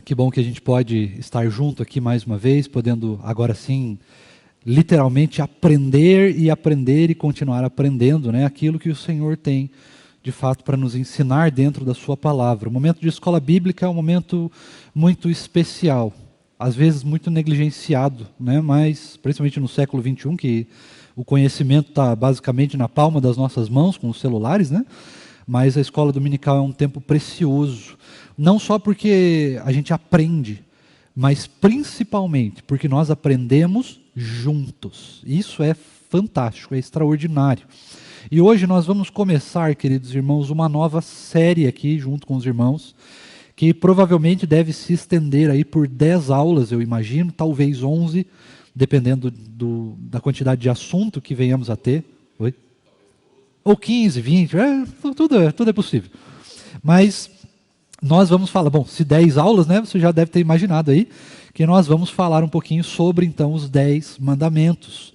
que bom que a gente pode estar junto aqui mais uma vez, podendo agora sim, literalmente aprender e continuar aprendendo, né? Aquilo que o Senhor tem de fato para nos ensinar dentro da sua palavra. O momento de escola bíblica é um momento muito especial, às vezes muito negligenciado, né? Mas principalmente no século XXI, que o conhecimento está basicamente na palma das nossas mãos, com os celulares, né? Mas a escola dominical é um tempo precioso, não só porque a gente aprende, mas principalmente porque nós aprendemos juntos. Isso é fantástico, é extraordinário. E hoje nós vamos começar, queridos irmãos, uma nova série aqui junto com os irmãos, que provavelmente deve se estender aí por 10 aulas, eu imagino, talvez 11, dependendo da quantidade de assunto que venhamos a ter. Oi? Ou 15, 20, tudo é possível. Mas nós vamos falar, bom, se 10 aulas, né, você já deve ter imaginado aí, que nós vamos falar um pouquinho sobre, então, os 10 mandamentos.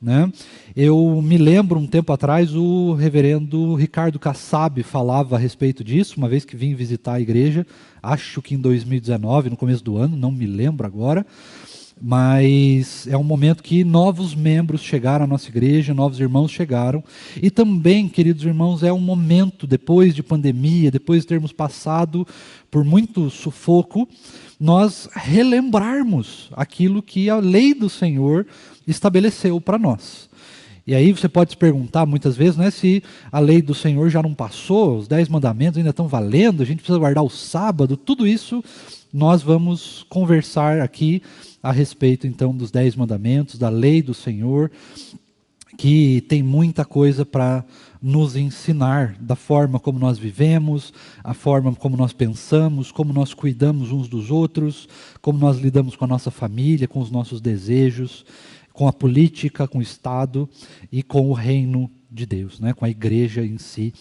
Né? Eu me lembro, um tempo atrás, o reverendo Ricardo Kassab falava a respeito disso, uma vez que vim visitar a igreja, acho que em 2019, no começo do ano, não me lembro agora, mas é um momento que novos membros chegaram à nossa igreja, novos irmãos chegaram, e também, queridos irmãos, é um momento, depois de pandemia, depois de termos passado por muito sufoco, nós relembrarmos aquilo que a lei do Senhor estabeleceu para nós. E aí você pode se perguntar muitas vezes, né, se a lei do Senhor já não passou, os 10 mandamentos ainda estão valendo, a gente precisa guardar o sábado, tudo isso nós vamos conversar aqui a respeito então dos 10 mandamentos, da lei do Senhor, que tem muita coisa para nos ensinar da forma como nós vivemos, a forma como nós pensamos, como nós cuidamos uns dos outros, como nós lidamos com a nossa família, com os nossos desejos, com a política, com o Estado e com o reino de Deus, né? Com a igreja em si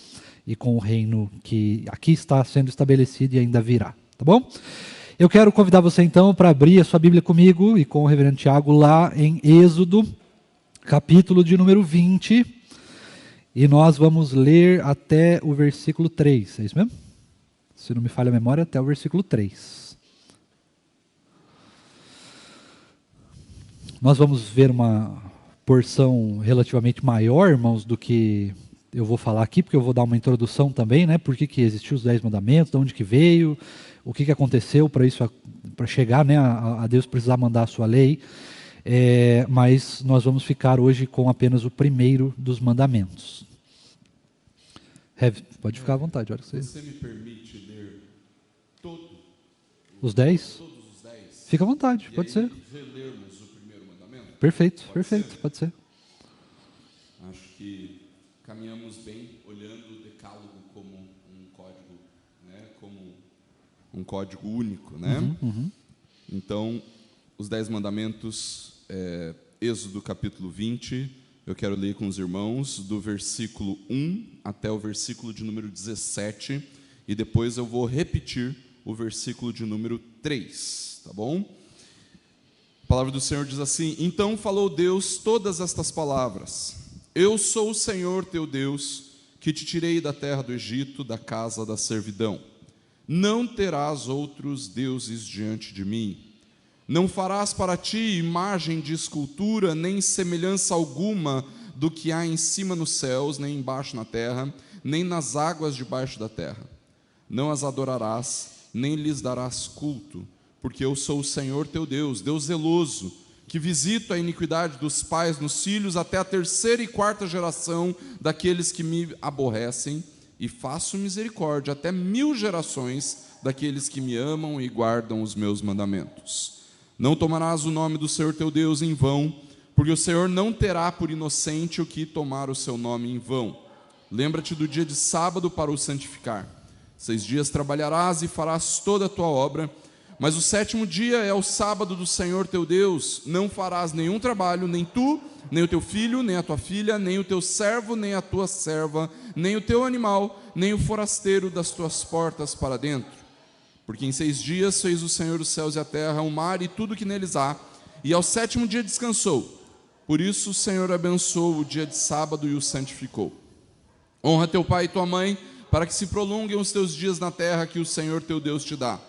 e com o reino que aqui está sendo estabelecido e ainda virá, tá bom? Eu quero convidar você então para abrir a sua Bíblia comigo e com o reverendo Tiago lá em Êxodo, capítulo de número 20, e nós vamos ler até o versículo 3, é isso mesmo? Se não me falha a memória, até o versículo 3. Nós vamos ver uma porção relativamente maior, irmãos, do que eu vou falar aqui, porque eu vou dar uma introdução também, né? Por que existiu os 10 mandamentos, de onde que veio, o que aconteceu para isso, para chegar, né, a Deus precisar mandar a sua lei. Mas nós vamos ficar hoje com apenas o primeiro dos mandamentos. Pode ficar à vontade. Você me permite ler os 10? Todos os 10? Fica à vontade, pode ser. Relermos o primeiro mandamento? Perfeito, Pode pode ser. Acho que caminhamos bem olhando o decálogo como um código, né, como um código único, né? Uhum. Então, os 10 mandamentos, Êxodo capítulo 20, eu quero ler com os irmãos do versículo 1 até o versículo de número 17, e depois eu vou repetir o versículo de número 3, tá bom? A palavra do Senhor diz assim: Então falou Deus todas estas palavras: Eu sou o Senhor teu Deus, que te tirei da terra do Egito, da casa da servidão. Não terás outros deuses diante de mim. Não farás para ti imagem de escultura, nem semelhança alguma do que há em cima nos céus, nem embaixo na terra, nem nas águas debaixo da terra. Não as adorarás, nem lhes darás culto, porque eu sou o Senhor teu Deus, Deus zeloso, que visito a iniquidade dos pais nos filhos até a 3ª e 4ª geração daqueles que me aborrecem, e faço misericórdia até 1000 gerações daqueles que me amam e guardam os meus mandamentos. Não tomarás o nome do Senhor teu Deus em vão, porque o Senhor não terá por inocente o que tomar o seu nome em vão. Lembra-te do dia de sábado para o santificar. 6 dias trabalharás e farás toda a tua obra, mas o 7º dia é o sábado do Senhor teu Deus. Não farás nenhum trabalho, nem tu, nem o teu filho, nem a tua filha, nem o teu servo, nem a tua serva, nem o teu animal, nem o forasteiro das tuas portas para dentro. Porque em 6 dias fez o Senhor os céus e a terra, o mar e tudo que neles há, e ao 7º dia descansou. Por isso o Senhor abençoou o dia de sábado e o santificou. Honra teu pai e tua mãe, para que se prolonguem os teus dias na terra que o Senhor teu Deus te dá.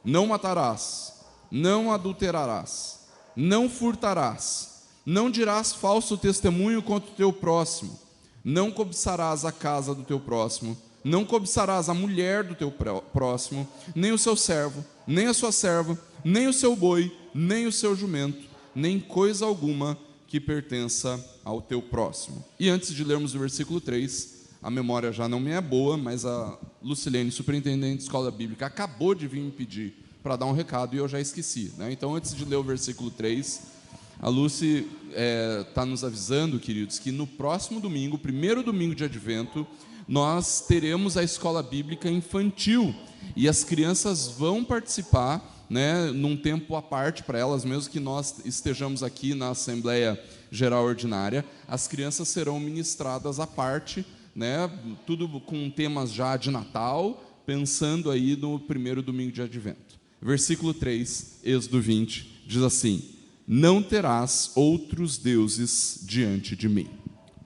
não matarás, não adulterarás, não furtarás, não dirás falso testemunho contra o teu próximo, não cobiçarás a casa do teu próximo, não cobiçarás a mulher do teu próximo, nem o seu servo, nem a sua serva, nem o seu boi, nem o seu jumento, nem coisa alguma que pertença ao teu próximo. E antes de lermos o versículo 3, a memória já não me é boa, mas a Lucilene, superintendente de escola bíblica, acabou de vir me pedir para dar um recado e eu já esqueci, né? Então, antes de ler o versículo 3, a Lucy está nos avisando, queridos, que no próximo domingo, primeiro domingo de Advento, nós teremos a escola bíblica infantil e as crianças vão participar, né, num tempo à parte para elas, mesmo que nós estejamos aqui na Assembleia Geral Ordinária, as crianças serão ministradas à parte, né, tudo com temas já de Natal, pensando aí no primeiro domingo de Advento. Versículo 3, Êxodo 20, diz assim: não terás outros deuses diante de mim.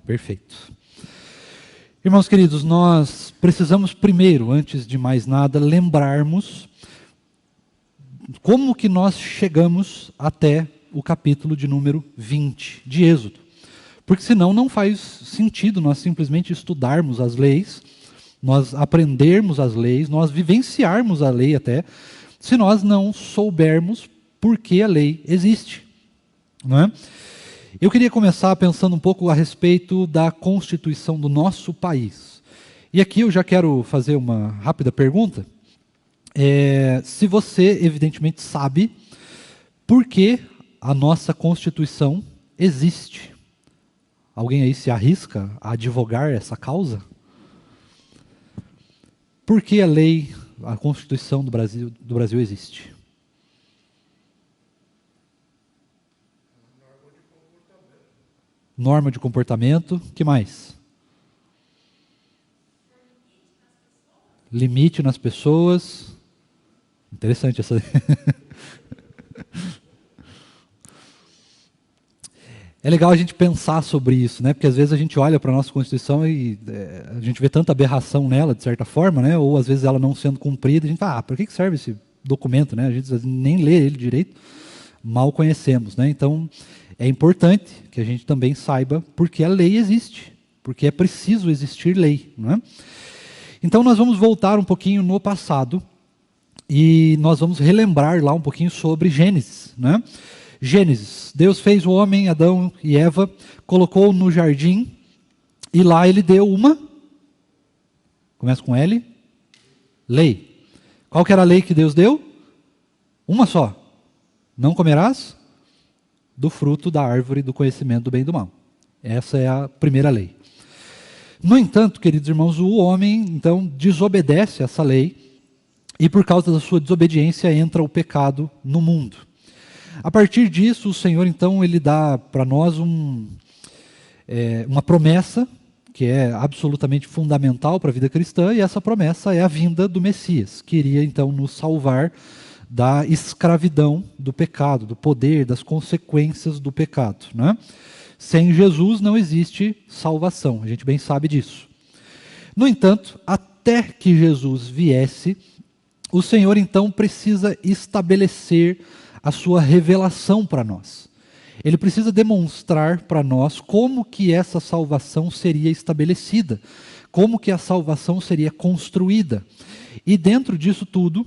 Perfeito. Irmãos queridos, nós precisamos primeiro, antes de mais nada, lembrarmos como que nós chegamos até o capítulo de número 20 de Êxodo. Porque senão não faz sentido nós simplesmente estudarmos as leis, nós aprendermos as leis, nós vivenciarmos a lei até, se nós não soubermos por que a lei existe. Não é? Eu queria começar pensando um pouco a respeito da Constituição do nosso país. E aqui eu já quero fazer uma rápida pergunta. Se você, evidentemente, sabe por que a nossa Constituição existe. Alguém aí se arrisca a advogar essa causa? Por que a lei, a Constituição do Brasil existe? Norma de comportamento, que mais? Limite nas pessoas. Interessante essa. É legal a gente pensar sobre isso, né? Porque às vezes a gente olha para a nossa Constituição e a gente vê tanta aberração nela, de certa forma, né? Ou às vezes ela não sendo cumprida, a gente fala, para que serve esse documento, né? A gente nem lê ele direito, mal conhecemos, né? Então, é importante que a gente também saiba por que a lei existe, porque é preciso existir lei, não é? Então nós vamos voltar um pouquinho no passado e nós vamos relembrar lá um pouquinho sobre Gênesis, né? Gênesis, Deus fez o homem, Adão e Eva, colocou no jardim e lá ele deu uma, começa com L, lei. Qual que era a lei que Deus deu? Uma só, não comerás do fruto da árvore do conhecimento do bem e do mal. Essa é a primeira lei. No entanto, queridos irmãos, o homem, então, desobedece essa lei e por causa da sua desobediência entra o pecado no mundo. A partir disso, o Senhor, então, ele dá para nós uma promessa que é absolutamente fundamental para a vida cristã e essa promessa é a vinda do Messias, que iria, então, nos salvar da escravidão do pecado, do poder, das consequências do pecado, né? Sem Jesus não existe salvação, a gente bem sabe disso. No entanto, até que Jesus viesse, o Senhor então precisa estabelecer a sua revelação para nós. Ele precisa demonstrar para nós como que essa salvação seria estabelecida, como que a salvação seria construída. E dentro disso tudo,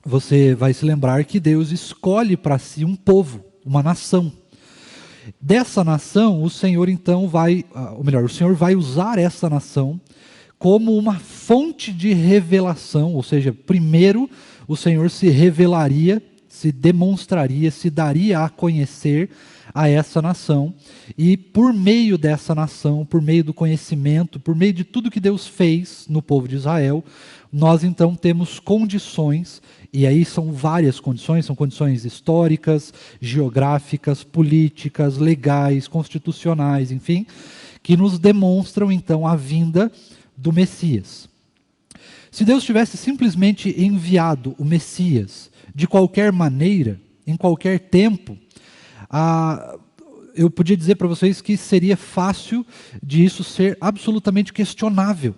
você vai se lembrar que Deus escolhe para si um povo, uma nação. Dessa nação, o Senhor então o Senhor vai usar essa nação como uma fonte de revelação, ou seja, primeiro o Senhor se revelaria, se demonstraria, se daria a conhecer a essa nação, e por meio dessa nação, por meio do conhecimento, por meio de tudo que Deus fez no povo de Israel, nós então temos condições, e aí são várias condições, são condições históricas, geográficas, políticas, legais, constitucionais, enfim, que nos demonstram então a vinda do Messias. Se Deus tivesse simplesmente enviado o Messias de qualquer maneira, em qualquer tempo, eu podia dizer para vocês que seria fácil de isso ser absolutamente questionável.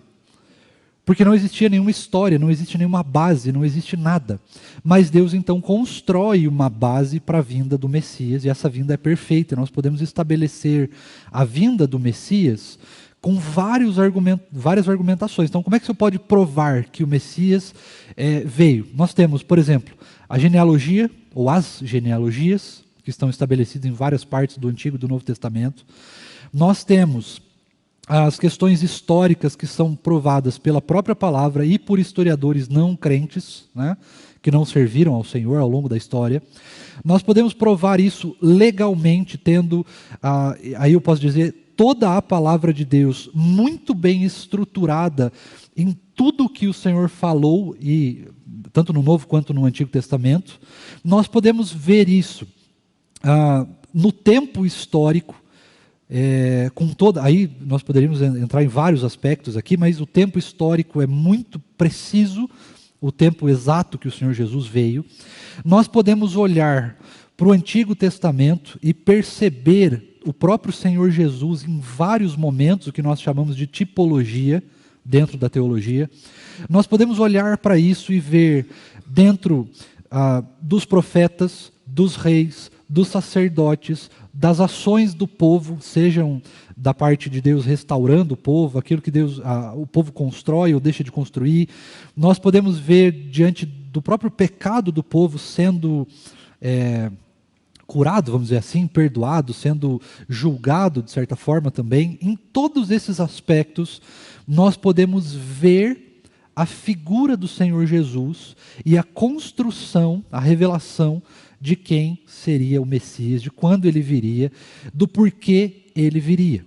Porque não existia nenhuma história, não existe nenhuma base, não existe nada. Mas Deus então constrói uma base para a vinda do Messias, e essa vinda é perfeita. Nós podemos estabelecer a vinda do Messias com várias argumentações. Então, como é que você pode provar que o Messias veio? Nós temos, por exemplo, a genealogia, ou as genealogias, que estão estabelecidas em várias partes do Antigo e do Novo Testamento. Nós temos as questões históricas que são provadas pela própria palavra e por historiadores não crentes, né, que não serviram ao Senhor ao longo da história. Nós podemos provar isso legalmente, tendo, aí eu posso dizer, toda a palavra de Deus muito bem estruturada em tudo que o Senhor falou, e tanto no Novo quanto no Antigo Testamento. Nós podemos ver isso no tempo histórico, aí nós poderíamos entrar em vários aspectos aqui, mas o tempo histórico é muito preciso, o tempo exato que o Senhor Jesus veio. Nós podemos olhar para o Antigo Testamento e perceber o próprio Senhor Jesus em vários momentos, o que nós chamamos de tipologia dentro da teologia. Nós podemos olhar para isso e ver dentro dos profetas, dos reis, dos sacerdotes, das ações do povo, sejam da parte de Deus restaurando o povo, aquilo que o povo constrói ou deixa de construir. Nós podemos ver diante do próprio pecado do povo sendo curado, vamos dizer assim, perdoado, sendo julgado de certa forma também. Em todos esses aspectos, nós podemos ver a figura do Senhor Jesus e a construção, a revelação de quem seria o Messias, de quando ele viria, do porquê ele viria.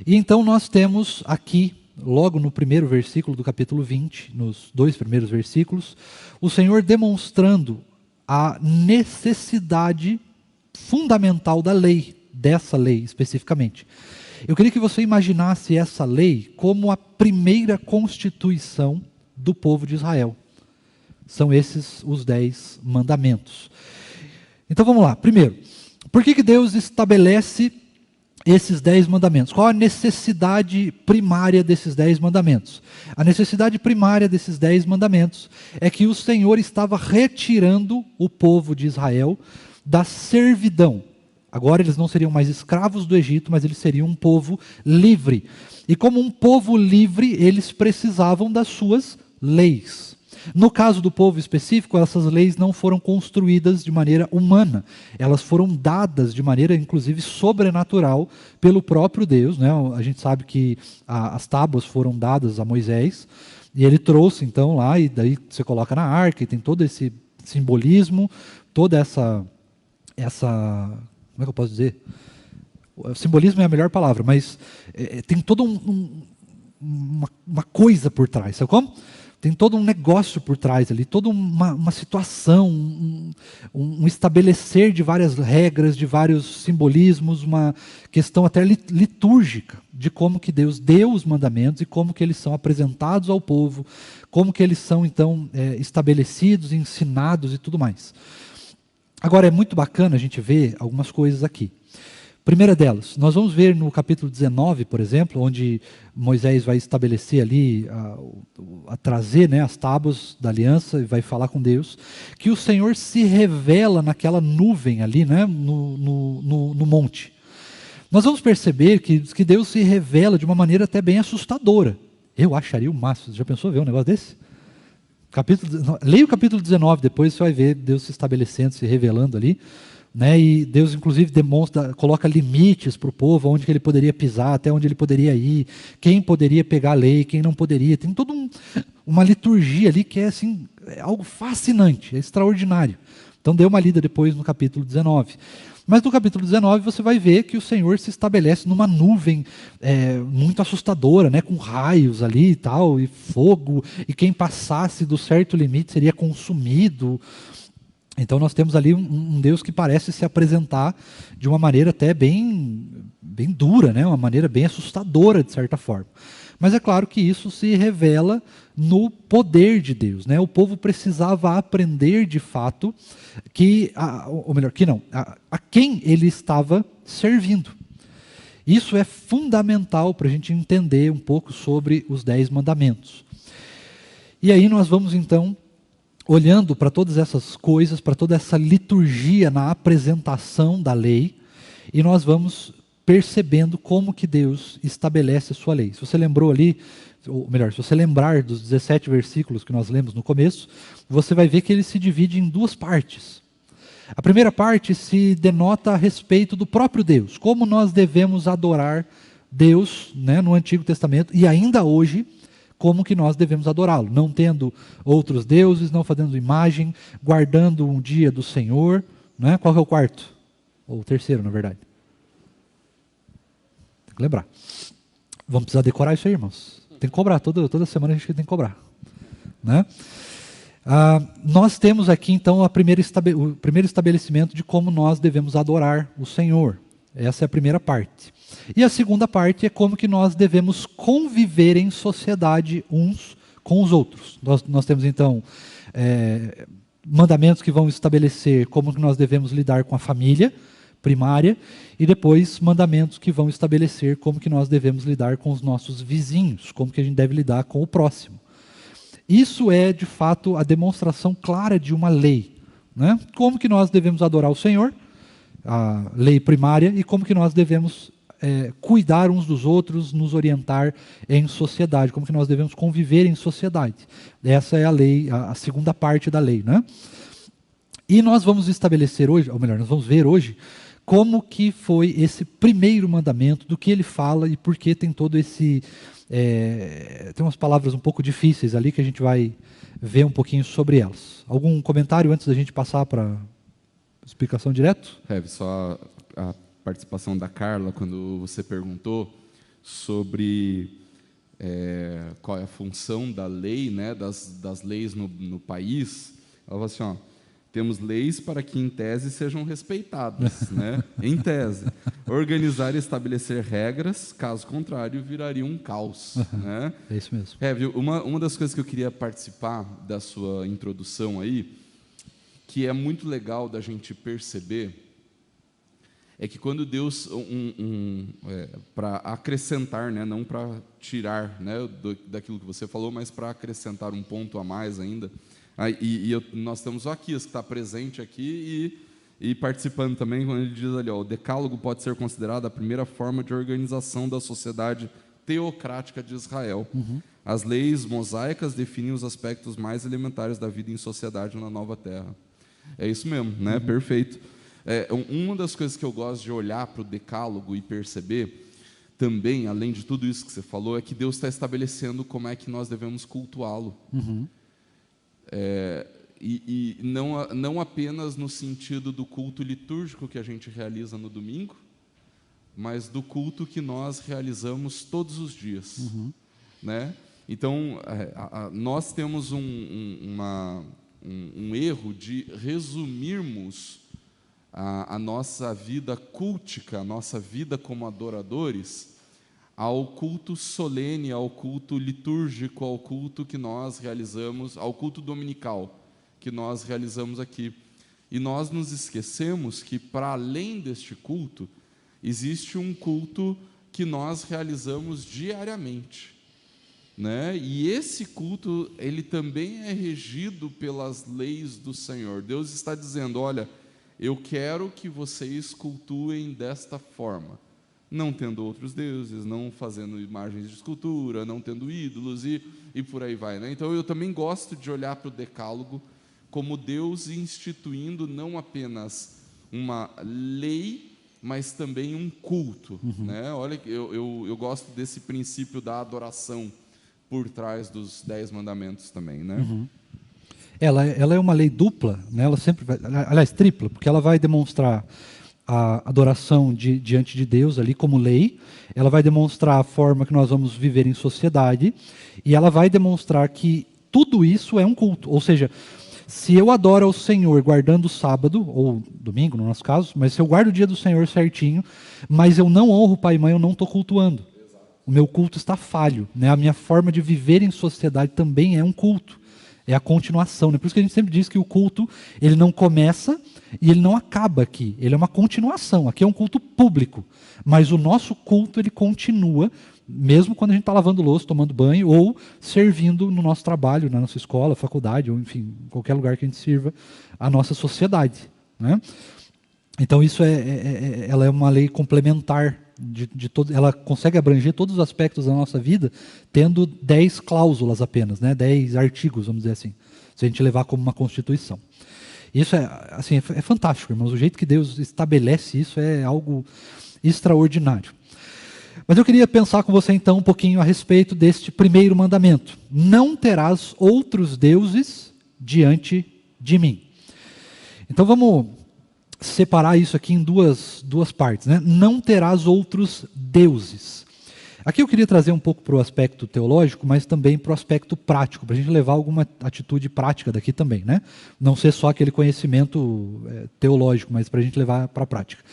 E então nós temos aqui, logo no primeiro versículo do capítulo 20, nos 2 primeiros versículos, o Senhor demonstrando a necessidade fundamental da lei, dessa lei especificamente. Eu queria que você imaginasse essa lei como a primeira constituição do povo de Israel. São esses os 10 mandamentos. Então vamos lá. Primeiro, por que Deus estabelece esses 10 mandamentos? Qual a necessidade primária desses 10 mandamentos? A necessidade primária desses 10 mandamentos é que o Senhor estava retirando o povo de Israel da servidão. Agora eles não seriam mais escravos do Egito, mas eles seriam um povo livre. E como um povo livre, eles precisavam das suas leis. No caso do povo específico, essas leis não foram construídas de maneira humana. Elas foram dadas de maneira, inclusive, sobrenatural pelo próprio Deus, né? A gente sabe que as tábuas foram dadas a Moisés, e ele trouxe, então, lá, e daí você coloca na arca, e tem todo esse simbolismo, toda essa como é que eu posso dizer? O simbolismo é a melhor palavra, mas tem toda uma coisa por trás, sabe como? Tem todo um negócio por trás ali, toda uma situação, um estabelecer de várias regras, de vários simbolismos, uma questão até litúrgica, de como que Deus deu os mandamentos e como que eles são apresentados ao povo, como que eles são então estabelecidos, ensinados e tudo mais. Agora é muito bacana a gente ver algumas coisas aqui. Primeira delas, nós vamos ver no capítulo 19, por exemplo, onde Moisés vai estabelecer ali, a trazer, né, as tábuas da aliança e vai falar com Deus, que o Senhor se revela naquela nuvem ali, né, no monte. Nós vamos perceber que Deus se revela de uma maneira até bem assustadora. Eu acharia o máximo. Já pensou ver um negócio desse? Leia o capítulo 19, depois você vai ver Deus se estabelecendo, se revelando ali. Né, e Deus inclusive coloca limites para o povo, onde que ele poderia pisar, até onde ele poderia ir, quem poderia pegar a lei, quem não poderia. Tem toda uma liturgia ali que é assim, algo fascinante, é extraordinário. Então dê uma lida depois no capítulo 19. Mas no capítulo 19 você vai ver que o Senhor se estabelece numa nuvem muito assustadora, né, com raios ali e tal, e fogo, e quem passasse do certo limite seria consumido. Então nós temos ali um Deus que parece se apresentar de uma maneira até bem dura, né? Uma maneira bem assustadora de certa forma. Mas é claro que isso se revela no poder de Deus, né? O povo precisava aprender de fato a quem ele estava servindo. Isso é fundamental para a gente entender um pouco sobre os 10 mandamentos. E aí nós vamos então, olhando para todas essas coisas, para toda essa liturgia na apresentação da lei, e nós vamos percebendo como que Deus estabelece a sua lei. Se você lembrou ali, ou melhor, se você lembrar dos 17 versículos que nós lemos no começo, você vai ver que ele se divide em 2 partes. A primeira parte se denota a respeito do próprio Deus, como nós devemos adorar Deus, né, no Antigo Testamento, e ainda hoje, como que nós devemos adorá-lo, não tendo outros deuses, não fazendo imagem, guardando um dia do Senhor, né? Qual é o quarto? Ou o terceiro, na verdade. Tem que lembrar. Vamos precisar decorar isso aí, irmãos. Tem que cobrar, toda semana a gente tem que cobrar. Né? Nós temos aqui, então, o primeiro estabelecimento de como nós devemos adorar o Senhor. Essa é a primeira parte. E a segunda parte é como que nós devemos conviver em sociedade uns com os outros. Nós temos, então, mandamentos que vão estabelecer como que nós devemos lidar com a família primária, e depois mandamentos que vão estabelecer como que nós devemos lidar com os nossos vizinhos, como que a gente deve lidar com o próximo. Isso é, de fato, a demonstração clara de uma lei. Né? Como que nós devemos adorar o Senhor, a lei primária, e como que nós devemos cuidar uns dos outros, nos orientar em sociedade, como que nós devemos conviver em sociedade. Essa é a lei, a segunda parte da lei. Né? E nós vamos estabelecer hoje, ou melhor, nós vamos ver hoje, como que foi esse primeiro mandamento, do que ele fala e por que tem todo esse... tem umas palavras um pouco difíceis ali que a gente vai ver um pouquinho sobre elas. Algum comentário antes da gente passar para a explicação direto? Só a participação da Carla, quando você perguntou sobre qual é a função da lei, né, das leis no país. Ela falou assim, ó, temos leis para que, em tese, sejam respeitadas, né? Em tese. Organizar e estabelecer regras, caso contrário, viraria um caos. Né? É isso mesmo. Viu? Uma das coisas que eu queria participar da sua introdução aí, que é muito legal da gente perceber, é que quando Deus, para acrescentar, né? Não para tirar, né? daquilo que você falou, mas para acrescentar um ponto a mais ainda. Nós temos o Aquias, que está presente aqui e participando também, quando ele diz ali, ó, o decálogo pode ser considerado a primeira forma de organização da sociedade teocrática de Israel. Uhum. As leis mosaicas definem os aspectos mais elementares da vida em sociedade na Nova Terra. É isso mesmo, né? Uhum. Perfeito. Uma das coisas que eu gosto de olhar para o decálogo e perceber, também, além de tudo isso que você falou, é que Deus está estabelecendo como é que nós devemos cultuá-lo. Uhum. E não apenas no sentido do culto litúrgico que a gente realiza no domingo, mas do culto que nós realizamos todos os dias. Uhum. Né? Então, nós temos um erro de resumirmos a nossa vida cultica, a nossa vida como adoradores, ao culto solene, ao culto litúrgico, ao culto que nós realizamos, ao culto dominical que nós realizamos aqui. E nós nos esquecemos que, para além deste culto, existe um culto que nós realizamos diariamente. Né? E esse culto, ele também é regido pelas leis do Senhor. Deus está dizendo, olha, eu quero que vocês cultuem desta forma. Não tendo outros deuses, não fazendo imagens de escultura, não tendo ídolos e por aí vai. Né? Então, eu também gosto de olhar para o decálogo como Deus instituindo não apenas uma lei, mas também um culto. Uhum. Né? Olha, eu gosto desse princípio da adoração por trás dos 10 mandamentos também. Né? Uhum. Ela é uma lei dupla, né? Ela sempre vai, aliás, tripla, porque ela vai demonstrar a adoração diante de Deus ali como lei, ela vai demonstrar a forma que nós vamos viver em sociedade, e ela vai demonstrar que tudo isso é um culto. Ou seja, se eu adoro ao Senhor guardando o sábado, ou domingo no nosso caso, mas se eu guardo o dia do Senhor certinho, mas eu não honro o pai e mãe, eu não estou cultuando. O meu culto está falho. Né? A minha forma de viver em sociedade também é um culto. é a continuação, né? Por isso que a gente sempre diz que o culto, ele não começa e ele não acaba aqui, ele é uma continuação. Aqui é um culto público, mas o nosso culto, ele continua, mesmo quando a gente está lavando louça, tomando banho, ou servindo no nosso trabalho, na nossa escola, faculdade, ou enfim, qualquer lugar que a gente sirva a nossa sociedade, né? Então isso ela é uma lei complementar de todo, ela consegue abranger todos os aspectos da nossa vida, tendo 10 cláusulas apenas, né? 10 artigos, vamos dizer assim, se a gente levar como uma Constituição. Isso assim, é fantástico, irmãos. O jeito que Deus estabelece isso é algo extraordinário. Mas eu queria pensar com você então um pouquinho a respeito deste primeiro mandamento: não terás outros deuses diante de mim. Então vamos separar isso aqui em duas partes, né? Não terás outros deuses. Aqui eu queria trazer um pouco para o aspecto teológico, mas também para o aspecto prático, para a gente levar alguma atitude prática daqui também, né? Não ser só aquele conhecimento teológico, mas para a gente levar para a prática.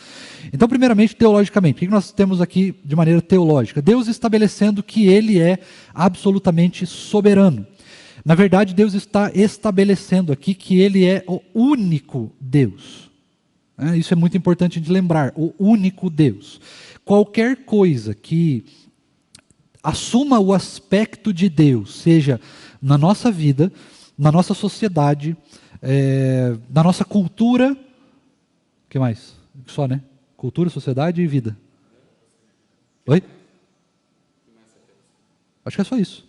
Então, primeiramente, teologicamente, o que nós temos aqui de maneira teológica? Deus estabelecendo que Ele é absolutamente soberano. Na verdade, Deus está estabelecendo aqui que Ele é o único Deus. Isso é muito importante de lembrar, o único Deus. Qualquer coisa que assuma o aspecto de Deus, seja na nossa vida, na nossa sociedade, na nossa cultura, o que mais? Só, né? Cultura, sociedade e vida. Oi? Acho que é só isso.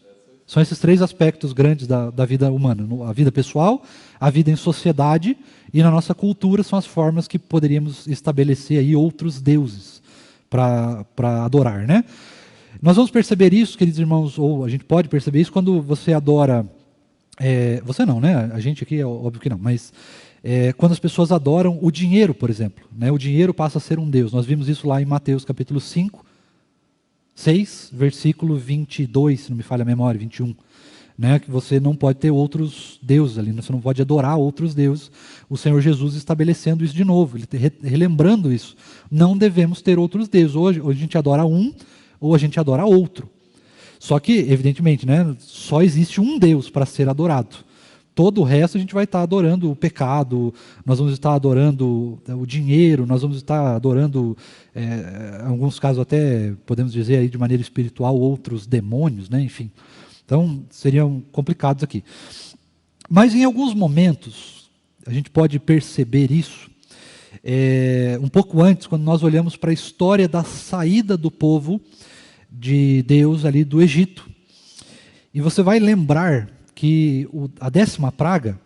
São esses 3 aspectos grandes da vida humana. A vida pessoal, a vida em sociedade e na nossa cultura são as formas que poderíamos estabelecer aí outros deuses para adorar, né? Nós vamos perceber isso, queridos irmãos, ou a gente pode perceber isso quando você adora... você não, né? A gente aqui é óbvio que não, mas quando as pessoas adoram o dinheiro, por exemplo, né? O dinheiro passa a ser um Deus. Nós vimos isso lá em Mateus capítulo 5, 6, versículo 22, se não me falha a memória, 21, né, que você não pode ter outros deuses ali, você não pode adorar outros deuses. O Senhor Jesus estabelecendo isso de novo, ele relembrando isso. Não devemos ter outros deuses. Hoje a gente adora um ou a gente adora outro. Só que, evidentemente, né, só existe um Deus para ser adorado. Todo o resto a gente vai estar adorando o pecado, nós vamos estar adorando o dinheiro, nós vamos estar adorando, em alguns casos até, podemos dizer aí de maneira espiritual, outros demônios, né? Enfim. Então, seriam complicados aqui. Mas em alguns momentos, a gente pode perceber isso, um pouco antes, quando nós olhamos para a história da saída do povo de Deus ali do Egito. E você vai lembrar que a 10ª praga,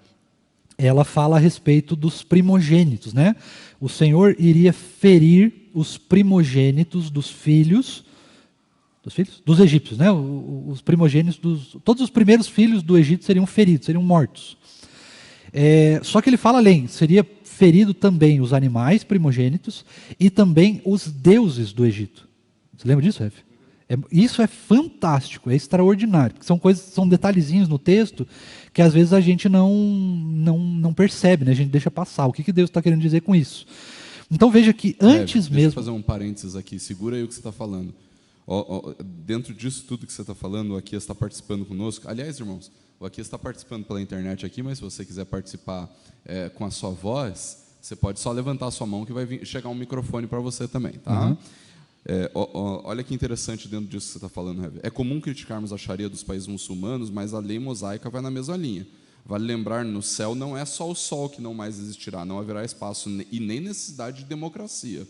ela fala a respeito dos primogênitos, né? O Senhor iria ferir os primogênitos dos filhos dos egípcios, né? Os primogênitos todos os primeiros filhos do Egito seriam feridos, seriam mortos. Só que ele fala além, seria ferido também os animais primogênitos e também os deuses do Egito. Você lembra disso, Ref? Isso é fantástico, é extraordinário, porque são detalhezinhos no texto que às vezes a gente não percebe, né? A gente deixa passar. O que Deus está querendo dizer com isso? Então veja que antes mesmo... Deixa eu fazer um parênteses aqui, segura aí o que você está falando. Dentro disso tudo que você está falando, o Aquias está participando conosco. Aliás, irmãos, o Aquias está participando pela internet aqui, mas se você quiser participar com a sua voz, você pode só levantar a sua mão que vai chegar um microfone para você também, tá? Uhum. Olha que interessante dentro disso que você está falando, Rev. É comum criticarmos a Sharia dos países muçulmanos, mas a lei mosaica vai na mesma linha. Vale lembrar, no céu não é só o sol que não mais existirá, não haverá espaço e nem necessidade de democracia.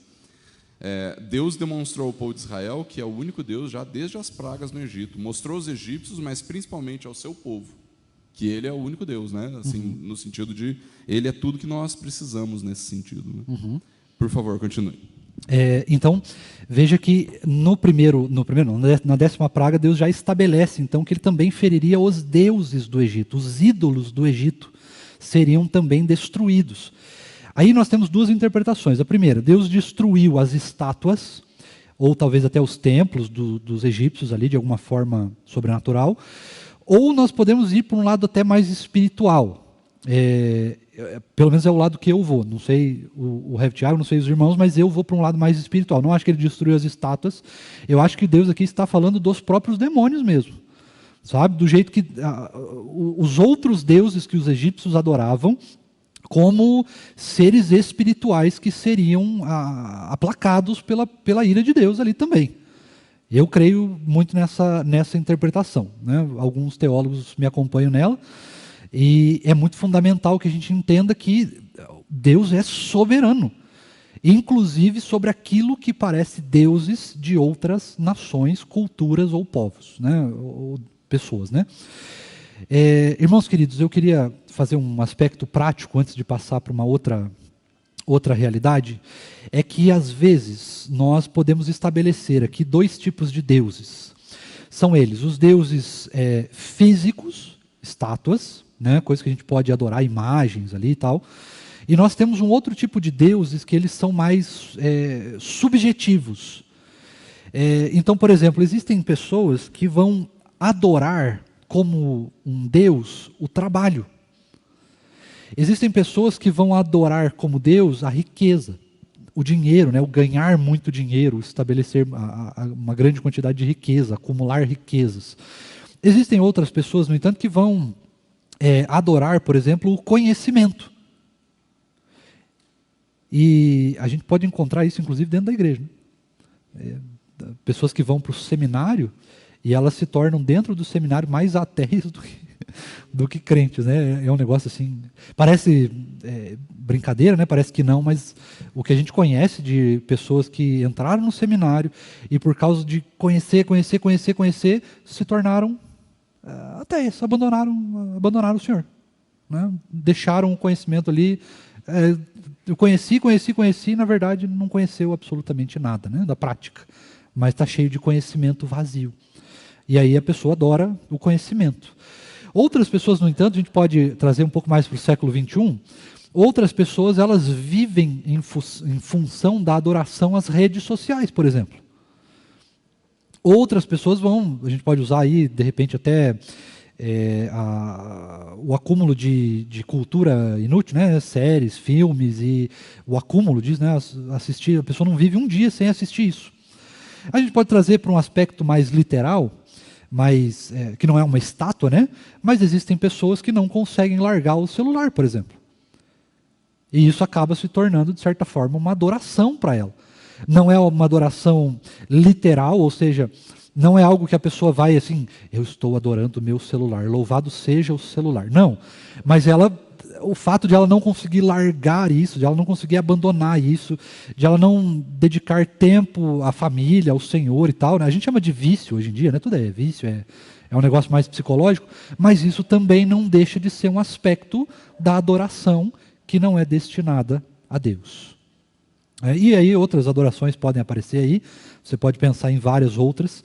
Deus demonstrou ao povo de Israel que é o único Deus já desde as pragas no Egito. Mostrou aos egípcios, mas principalmente ao seu povo, que Ele é o único Deus, né? Assim, no sentido de Ele é tudo que nós precisamos nesse sentido. Né? Uhum. Por favor, continue. Então, veja que na 10ª praga, Deus já estabelece então que Ele também feriria os deuses do Egito, os ídolos do Egito seriam também destruídos. Aí nós temos 2 interpretações. A primeira, Deus destruiu as estátuas, ou talvez até os templos dos egípcios ali, de alguma forma sobrenatural, ou nós podemos ir para um lado até mais espiritual. Pelo menos é o lado que eu vou, não sei o Rev Tiago, não sei os irmãos, mas eu vou para um lado mais espiritual. Não acho que ele destruiu as estátuas, eu acho que Deus aqui está falando dos próprios demônios mesmo. sabe? Do jeito que os outros deuses que os egípcios adoravam, como seres espirituais que seriam aplacados pela ira de Deus ali também. Eu creio muito nessa interpretação, né? Alguns teólogos me acompanham nela, e é muito fundamental que a gente entenda que Deus é soberano, inclusive sobre aquilo que parece deuses de outras nações, culturas ou povos, né? Ou pessoas, né? Irmãos queridos, eu queria fazer um aspecto prático antes de passar para uma outra realidade, é que às vezes nós podemos estabelecer aqui dois tipos de deuses. São eles os deuses físicos, estátuas, né, coisas que a gente pode adorar, imagens ali e tal. E nós temos um outro tipo de deuses que eles são mais subjetivos. Então, por exemplo, existem pessoas que vão adorar como um deus o trabalho. Existem pessoas que vão adorar como Deus a riqueza, o dinheiro, né, o ganhar muito dinheiro, estabelecer uma grande quantidade de riqueza, acumular riquezas. Existem outras pessoas, no entanto, que vão adorar, por exemplo, o conhecimento. E a gente pode encontrar isso, inclusive, dentro da igreja, né? Pessoas que vão para o seminário e elas se tornam, dentro do seminário, mais ateis do que crentes, né? É um negócio assim, parece brincadeira, né? Parece que não, mas o que a gente conhece de pessoas que entraram no seminário e por causa de conhecer, se tornaram ateias, abandonaram o Senhor, né? Deixaram o conhecimento ali. Eu conheci, e na verdade não conheceu absolutamente nada, né, da prática, mas está cheio de conhecimento vazio. E aí a pessoa adora o conhecimento. Outras pessoas, no entanto, a gente pode trazer um pouco mais para o século XXI, outras pessoas elas vivem em função da adoração às redes sociais, por exemplo. Outras pessoas a gente pode usar aí, de repente, até o acúmulo de cultura inútil, né? Séries, filmes, e o acúmulo disso, né? Assistir, a pessoa não vive um dia sem assistir isso. A gente pode trazer para um aspecto mais literal, que não é uma estátua, né? Mas existem pessoas que não conseguem largar o celular, por exemplo. E isso acaba se tornando, de certa forma, uma adoração para ela. Não é uma adoração literal, ou seja, não é algo que a pessoa vai assim, eu estou adorando o meu celular, louvado seja o celular. Não, mas o fato de ela não conseguir largar isso, de ela não conseguir abandonar isso, de ela não dedicar tempo à família, ao Senhor e tal, né? A gente chama de vício hoje em dia, né? Tudo é vício, é um negócio mais psicológico, mas isso também não deixa de ser um aspecto da adoração que não é destinada a Deus. E aí outras adorações podem aparecer aí, você pode pensar em várias outras,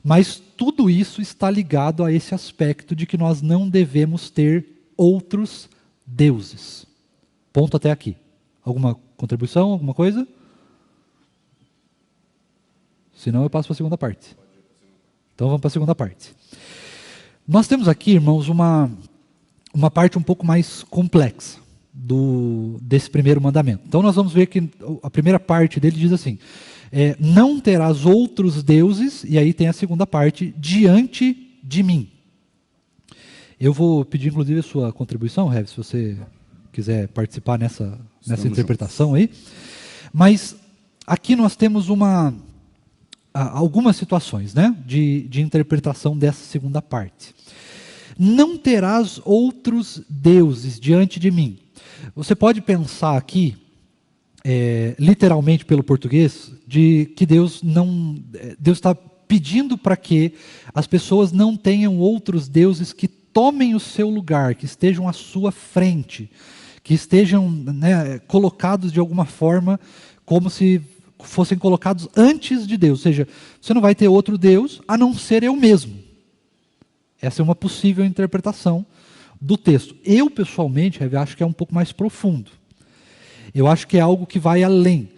mas tudo isso está ligado a esse aspecto de que nós não devemos ter outros deuses. Ponto até aqui. Alguma contribuição, alguma coisa? Se não, eu passo para a segunda parte. Então vamos para a segunda parte. Nós temos aqui, irmãos, uma parte um pouco mais complexa desse primeiro mandamento. Então nós vamos ver que a primeira parte dele diz assim, não terás outros deuses, e aí tem a segunda parte, diante de mim. Eu vou pedir inclusive a sua contribuição, Rev, se você quiser participar nessa interpretação aí. Mas aqui nós temos algumas situações, né, de interpretação dessa segunda parte. Não terás outros deuses diante de mim. Você pode pensar aqui, literalmente pelo português, de que Deus está pedindo para que as pessoas não tenham outros deuses que tomem o seu lugar, que estejam à sua frente, que estejam, né, colocados de alguma forma como se fossem colocados antes de Deus. Ou seja, você não vai ter outro Deus a não ser eu mesmo. Essa é uma possível interpretação do texto. Eu, pessoalmente, acho que é um pouco mais profundo. Eu acho que é algo que vai além,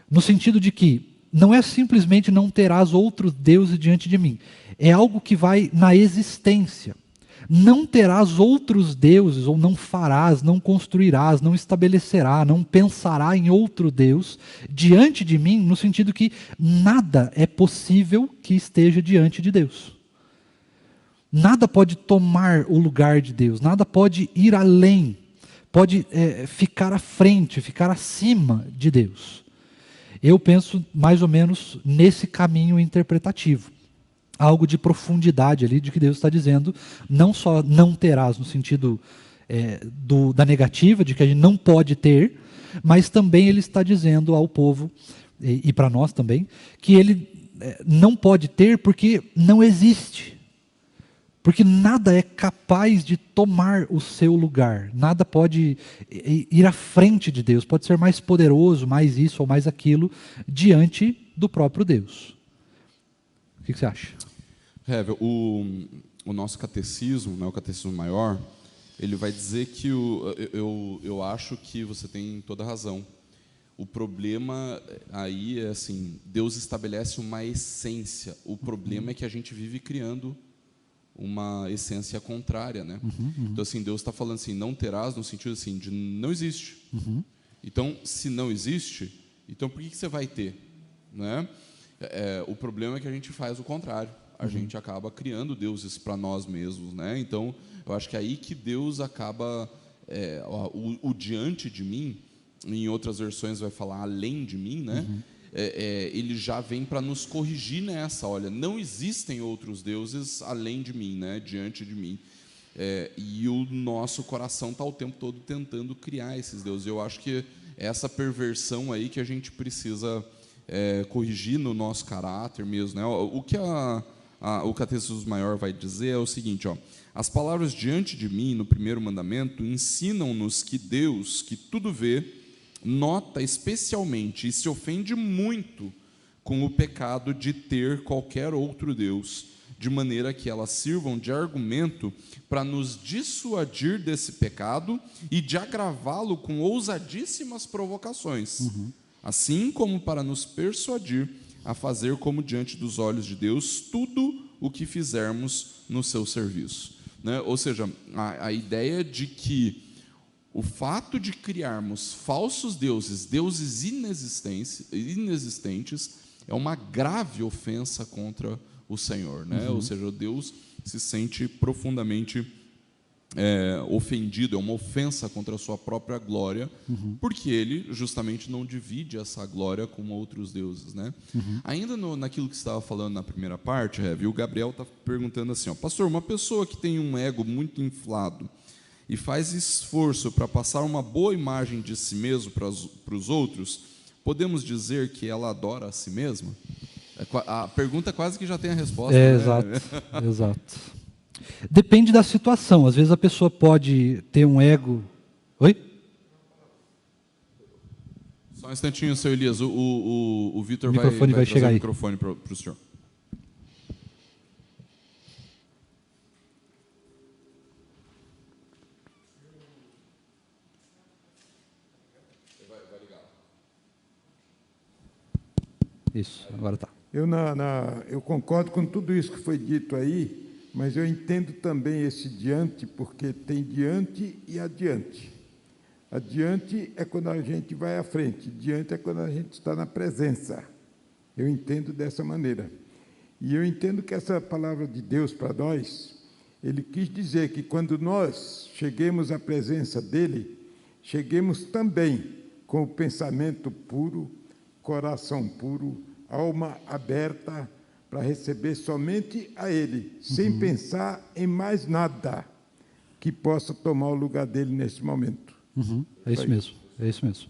no sentido de que não é simplesmente não terás outros deuses diante de mim. É algo que vai na existência. Não terás outros deuses, ou não farás, não construirás, não estabelecerá, não pensará em outro Deus diante de mim, no sentido que nada é possível que esteja diante de Deus. Nada pode tomar o lugar de Deus, nada pode ir além, pode ficar à frente, ficar acima de Deus. Eu penso mais ou menos nesse caminho interpretativo. Algo de profundidade ali, de que Deus está dizendo, não só não terás no sentido da negativa, de que a gente não pode ter, mas também Ele está dizendo ao povo, e para nós também, que Ele não pode ter porque não existe. Porque nada é capaz de tomar o seu lugar, nada pode ir à frente de Deus, pode ser mais poderoso, mais isso ou mais aquilo, diante do próprio Deus. O que você acha? Hevel, o nosso catecismo, né, o catecismo maior, ele vai dizer que, eu acho que você tem toda a razão. O problema aí é assim, Deus estabelece uma essência, o problema é que a gente vive criando uma essência contrária, né? Então, assim, Deus está falando assim, não terás, no sentido assim, de não existe. Então, se não existe, então por que você vai ter? Né? O problema é que a gente faz o contrário. A gente acaba criando deuses para nós mesmos, né? Então, eu acho que é aí que Deus acaba, o diante de mim, em outras versões vai falar além de mim, né? Ele já vem para nos corrigir nessa, olha, não existem outros deuses além de mim, né, diante de mim. E o nosso coração está o tempo todo tentando criar esses deuses. Eu acho que essa perversão aí que a gente precisa corrigir no nosso caráter mesmo, né? O que o Catecismo Maior vai dizer é o seguinte, ó, as palavras diante de mim, no primeiro mandamento, ensinam-nos que Deus, que tudo vê, nota especialmente e se ofende muito com o pecado de ter qualquer outro Deus, de maneira que elas sirvam de argumento para nos dissuadir desse pecado e de agravá-lo com ousadíssimas provocações, assim como para nos persuadir a fazer como diante dos olhos de Deus tudo o que fizermos no seu serviço. Né? Ou seja, a ideia de que o fato de criarmos falsos deuses, deuses inexistentes, é uma grave ofensa contra o Senhor, né? Ou seja, Deus se sente profundamente ofendido, é uma ofensa contra a sua própria glória, porque Ele justamente não divide essa glória com outros deuses, né? Ainda naquilo que você estava falando na primeira parte, o Gabriel está perguntando assim, ó, pastor, uma pessoa que tem um ego muito inflado e faz esforço para passar uma boa imagem de si mesmo para os outros, podemos dizer que ela adora a si mesma? A pergunta quase que já tem a resposta. Né? Exato, exato. Depende da situação. Às vezes a pessoa pode ter um ego... Oi? Só um instantinho, seu Elias. O Vitor vai chegar trazer o aí. microfone para o senhor. Isso, agora está. Eu concordo com tudo isso que foi dito aí, mas eu entendo também esse diante, porque tem diante e adiante. Adiante é quando a gente vai à frente, diante é quando a gente está na presença. Eu entendo dessa maneira. E eu entendo que essa palavra de Deus para nós, Ele quis dizer que quando nós cheguemos à presença dEle, cheguemos também com o pensamento puro, coração puro, alma aberta para receber somente a Ele, sem pensar em mais nada que possa tomar o lugar dele nesse momento. É isso mesmo, é isso mesmo.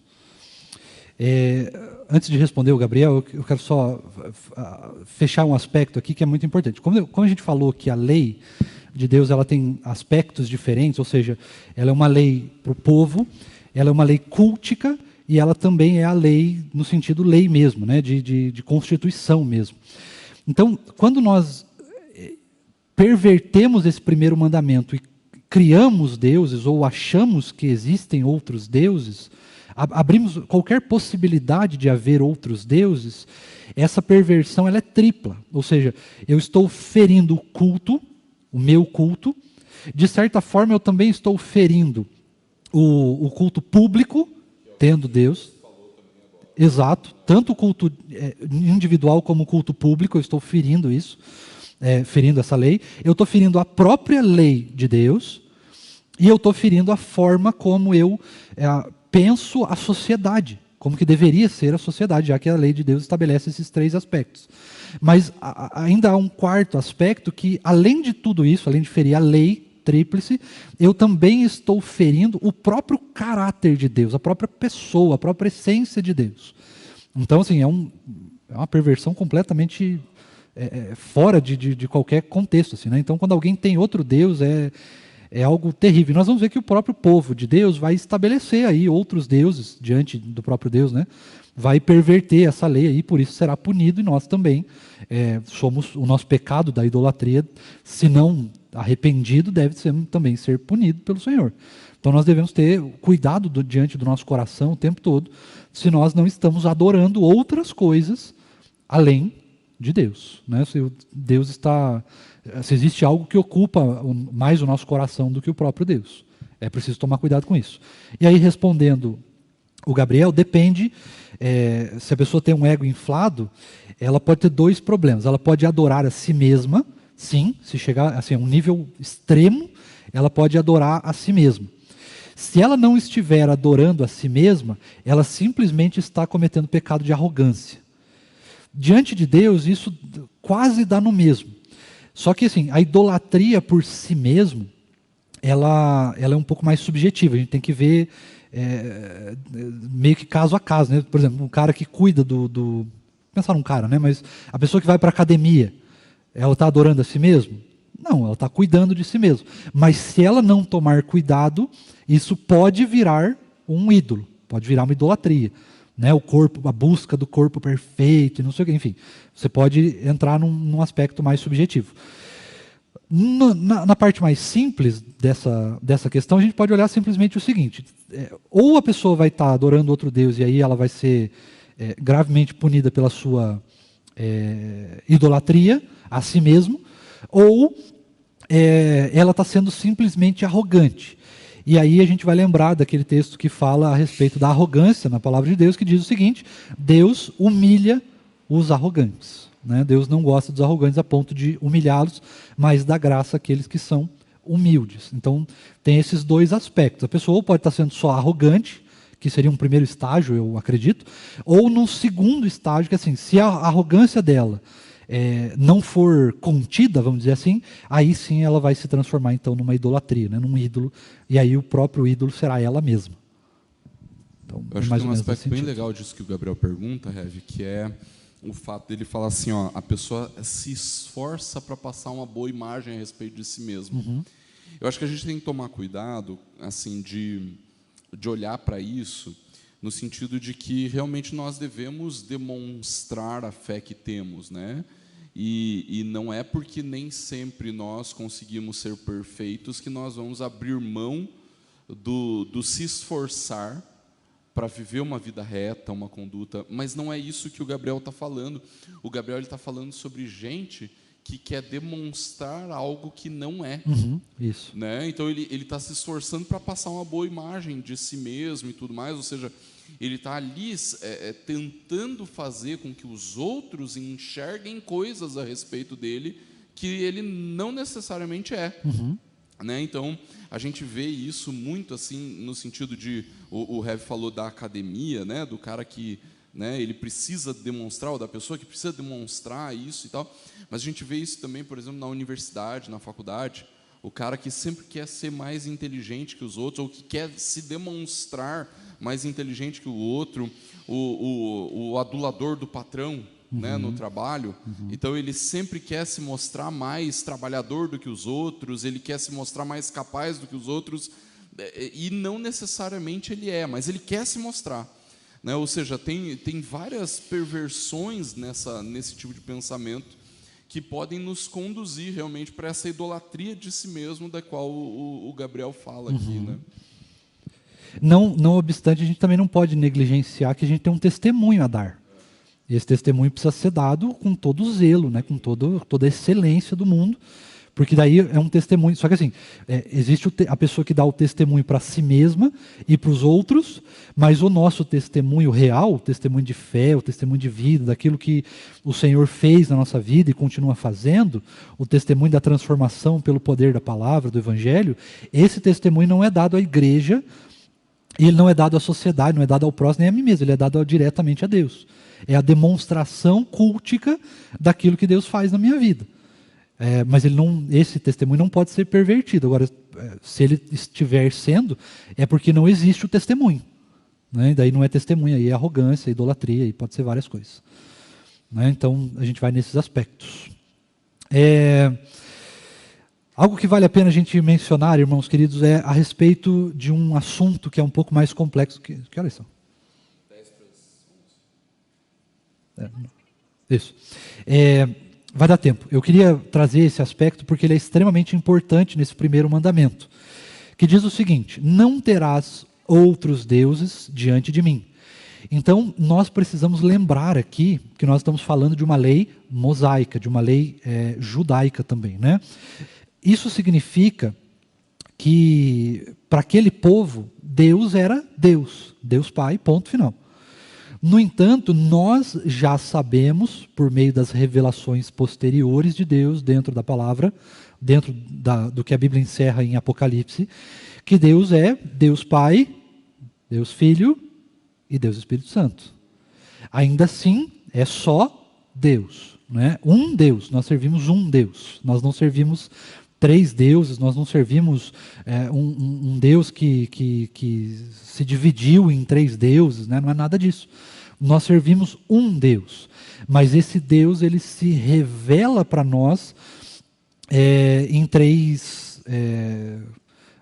Antes de responder o Gabriel, eu quero só fechar um aspecto aqui que é muito importante. Como a gente falou que a lei de Deus ela tem aspectos diferentes, ou seja, ela é uma lei para o povo, ela é uma lei cultica, e ela também é a lei, no sentido lei mesmo, né, de constituição mesmo. Então, quando nós pervertemos esse primeiro mandamento e criamos deuses, ou achamos que existem outros deuses, abrimos qualquer possibilidade de haver outros deuses, essa perversão ela é tripla. Ou seja, eu estou ferindo o culto, o meu culto, de certa forma eu também estou ferindo o culto público, tendo Deus, exato, tanto o culto individual como o culto público, eu estou ferindo isso, ferindo essa lei, eu estou ferindo a própria lei de Deus e eu estou ferindo a forma como eu penso a sociedade, como que deveria ser a sociedade, já que a lei de Deus estabelece esses 3 aspectos. Mas ainda há um quarto aspecto que, além de tudo isso, além de ferir a lei tríplice, eu também estou ferindo o próprio caráter de Deus, a própria pessoa, a própria essência de Deus. Então, assim, é uma perversão completamente fora de qualquer contexto. Assim, né? Então, quando alguém tem outro Deus, é algo terrível. Nós vamos ver que o próprio povo de Deus vai estabelecer aí outros deuses diante do próprio Deus, né? Vai perverter essa lei aí, por isso será punido, e nós também somos, o nosso pecado da idolatria, se não arrependido, deve também ser punido pelo Senhor. Então nós devemos ter cuidado diante do nosso coração o tempo todo, se nós não estamos adorando outras coisas além de Deus, né? Se existe algo que ocupa mais o nosso coração do que o próprio Deus. É preciso tomar cuidado com isso. E aí, respondendo o Gabriel, depende, se a pessoa tem um ego inflado, ela pode ter 2 problemas. Ela pode adorar a si mesma, sim, se chegar assim, a um nível extremo, ela pode adorar a si mesma. Se ela não estiver adorando a si mesma, ela simplesmente está cometendo pecado de arrogância. Diante de Deus, isso quase dá no mesmo. Só que assim, a idolatria por si mesmo, ela é um pouco mais subjetiva. A gente tem que ver meio que caso a caso, né? Por exemplo, um cara que cuida pensar num cara, né? Mas a pessoa que vai para a academia, ela está adorando a si mesma? Não, ela está cuidando de si mesma. Mas se ela não tomar cuidado, isso pode virar um ídolo, pode virar uma idolatria. Né, o corpo, a busca do corpo perfeito, não sei o que, enfim, você pode entrar num aspecto mais subjetivo. Na parte mais simples dessa questão, a gente pode olhar simplesmente o seguinte: ou a pessoa vai estar adorando outro Deus e aí ela vai ser gravemente punida pela sua idolatria a si mesmo, ou ela está sendo simplesmente arrogante. E aí a gente vai lembrar daquele texto que fala a respeito da arrogância na palavra de Deus, que diz o seguinte: Deus humilha os arrogantes. Né? Deus não gosta dos arrogantes a ponto de humilhá-los, mas dá graça àqueles que são humildes. Então tem esses 2 aspectos. A pessoa pode estar sendo só arrogante, que seria um primeiro estágio, eu acredito, ou num segundo estágio, que assim, se a arrogância dela não for contida, vamos dizer assim, aí sim ela vai se transformar então numa idolatria, né, num ídolo, e aí o próprio ídolo será ela mesma. Então, eu acho que tem um aspecto bem legal disso que o Gabriel pergunta, Rev, que é o fato dele falar assim, ó, a pessoa se esforça para passar uma boa imagem a respeito de si mesmo. Uhum. Eu acho que a gente tem que tomar cuidado assim, de olhar para isso no sentido de que realmente nós devemos demonstrar a fé que temos, né? E não é porque nem sempre nós conseguimos ser perfeitos que nós vamos abrir mão do se esforçar para viver uma vida reta, uma conduta, mas não é isso que o Gabriel está falando. O Gabriel está falando sobre gente que quer demonstrar algo que não é. Uhum, isso. Né? Então ele está se esforçando para passar uma boa imagem de si mesmo e tudo mais, ou seja, ele está ali tentando fazer com que os outros enxerguem coisas a respeito dele que ele não necessariamente é. Uhum. Né? Então, a gente vê isso muito assim no sentido de, o Rev falou da academia, né? Do cara que, né, ele precisa demonstrar, ou da pessoa que precisa demonstrar isso e tal, mas a gente vê isso também, por exemplo, na universidade, na faculdade, o cara que sempre quer ser mais inteligente que os outros, ou que quer se demonstrar mais inteligente que o outro, o adulador do patrão, uhum, né, no trabalho. Uhum. Então ele sempre quer se mostrar mais trabalhador do que os outros, ele quer se mostrar mais capaz do que os outros, e não necessariamente ele é, mas ele quer se mostrar. Né? Ou seja, tem várias perversões nesse tipo de pensamento que podem nos conduzir realmente para essa idolatria de si mesmo da qual o Gabriel fala aqui. Uhum. Né? Não obstante, a gente também não pode negligenciar que a gente tem um testemunho a dar. E esse testemunho precisa ser dado com todo o zelo, né, com toda a excelência do mundo, Porque daí é um testemunho. Só que assim, existe a pessoa que dá o testemunho para si mesma e para os outros, mas o nosso testemunho real, o testemunho de fé, o testemunho de vida, daquilo que o Senhor fez na nossa vida e continua fazendo, o testemunho da transformação pelo poder da palavra, do Evangelho, esse testemunho não é dado à igreja, e ele não é dado à sociedade, não é dado ao próximo nem a mim mesmo, ele é dado diretamente a Deus. É a demonstração cultica daquilo que Deus faz na minha vida. Mas esse testemunho não pode ser pervertido. Agora, se ele estiver sendo, é porque não existe o testemunho. Né? Daí não é testemunho, aí é arrogância, idolatria, e pode ser várias coisas. Né? Então, a gente vai nesses aspectos. Algo que vale a pena a gente mencionar, irmãos queridos, é a respeito de um assunto que é um pouco mais complexo. Que horas são? 10 para 11. Isso. Vai dar tempo. Eu queria trazer esse aspecto porque ele é extremamente importante nesse primeiro mandamento, que diz o seguinte: não terás outros deuses diante de mim. Então, nós precisamos lembrar aqui que nós estamos falando de uma lei mosaica, de uma lei judaica também, né? Isso significa que, para aquele povo, Deus era Deus, Deus Pai, ponto final. No entanto, nós já sabemos, por meio das revelações posteriores de Deus dentro da palavra, dentro do que a Bíblia encerra em Apocalipse, que Deus é Deus Pai, Deus Filho e Deus Espírito Santo. Ainda assim, é só Deus, né? Um Deus, nós servimos um Deus, nós não servimos 3 deuses, nós não servimos um Deus que se dividiu em 3 deuses, né? Não é nada disso. Nós servimos um Deus, mas esse Deus ele se revela para nós em 3,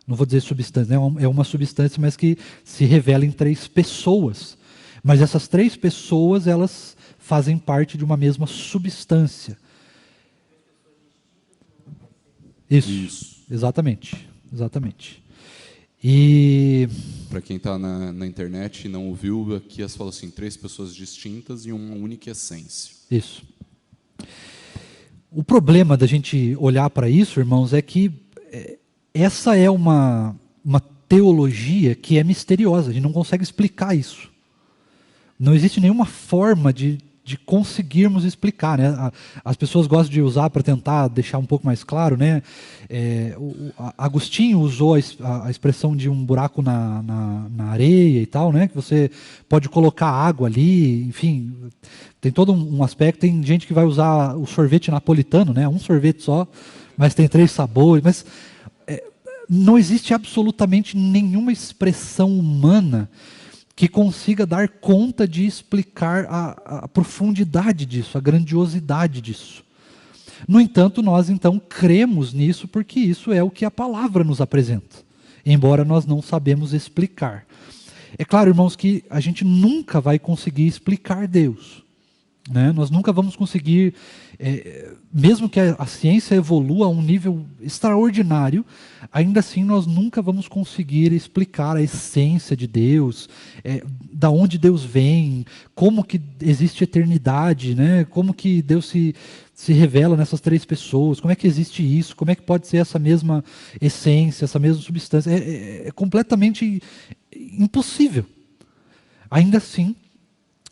não vou dizer substâncias, né? É uma substância, mas que se revela em 3 pessoas. Mas essas 3 pessoas, elas fazem parte de uma mesma substância. Isso. Exatamente. E para quem está na internet e não ouviu, aqui as falam assim: 3 pessoas distintas e uma única essência. Isso. O problema da gente olhar para isso, irmãos, é que essa é uma teologia que é misteriosa, a gente não consegue explicar isso. Não existe nenhuma forma de conseguirmos explicar, né? As pessoas gostam de usar para tentar deixar um pouco mais claro, né? Agostinho usou a expressão de um buraco na areia e tal, né? Que você pode colocar água ali, enfim, tem todo um aspecto. Tem gente que vai usar o sorvete napolitano, né? Um sorvete só, mas tem 3 sabores. Mas não existe absolutamente nenhuma expressão humana que consiga dar conta de explicar a profundidade disso, a grandiosidade disso. No entanto, nós então cremos nisso porque isso é o que a palavra nos apresenta, embora nós não sabemos explicar. É claro, irmãos, que a gente nunca vai conseguir explicar Deus, né? Nós nunca vamos conseguir, mesmo que a ciência evolua a um nível extraordinário, ainda assim nós nunca vamos conseguir explicar a essência de Deus, da onde Deus vem, como que existe eternidade, né? Como que Deus se revela nessas 3 pessoas, como é que existe isso, como é que pode ser essa mesma essência, essa mesma substância. É completamente impossível. Ainda assim,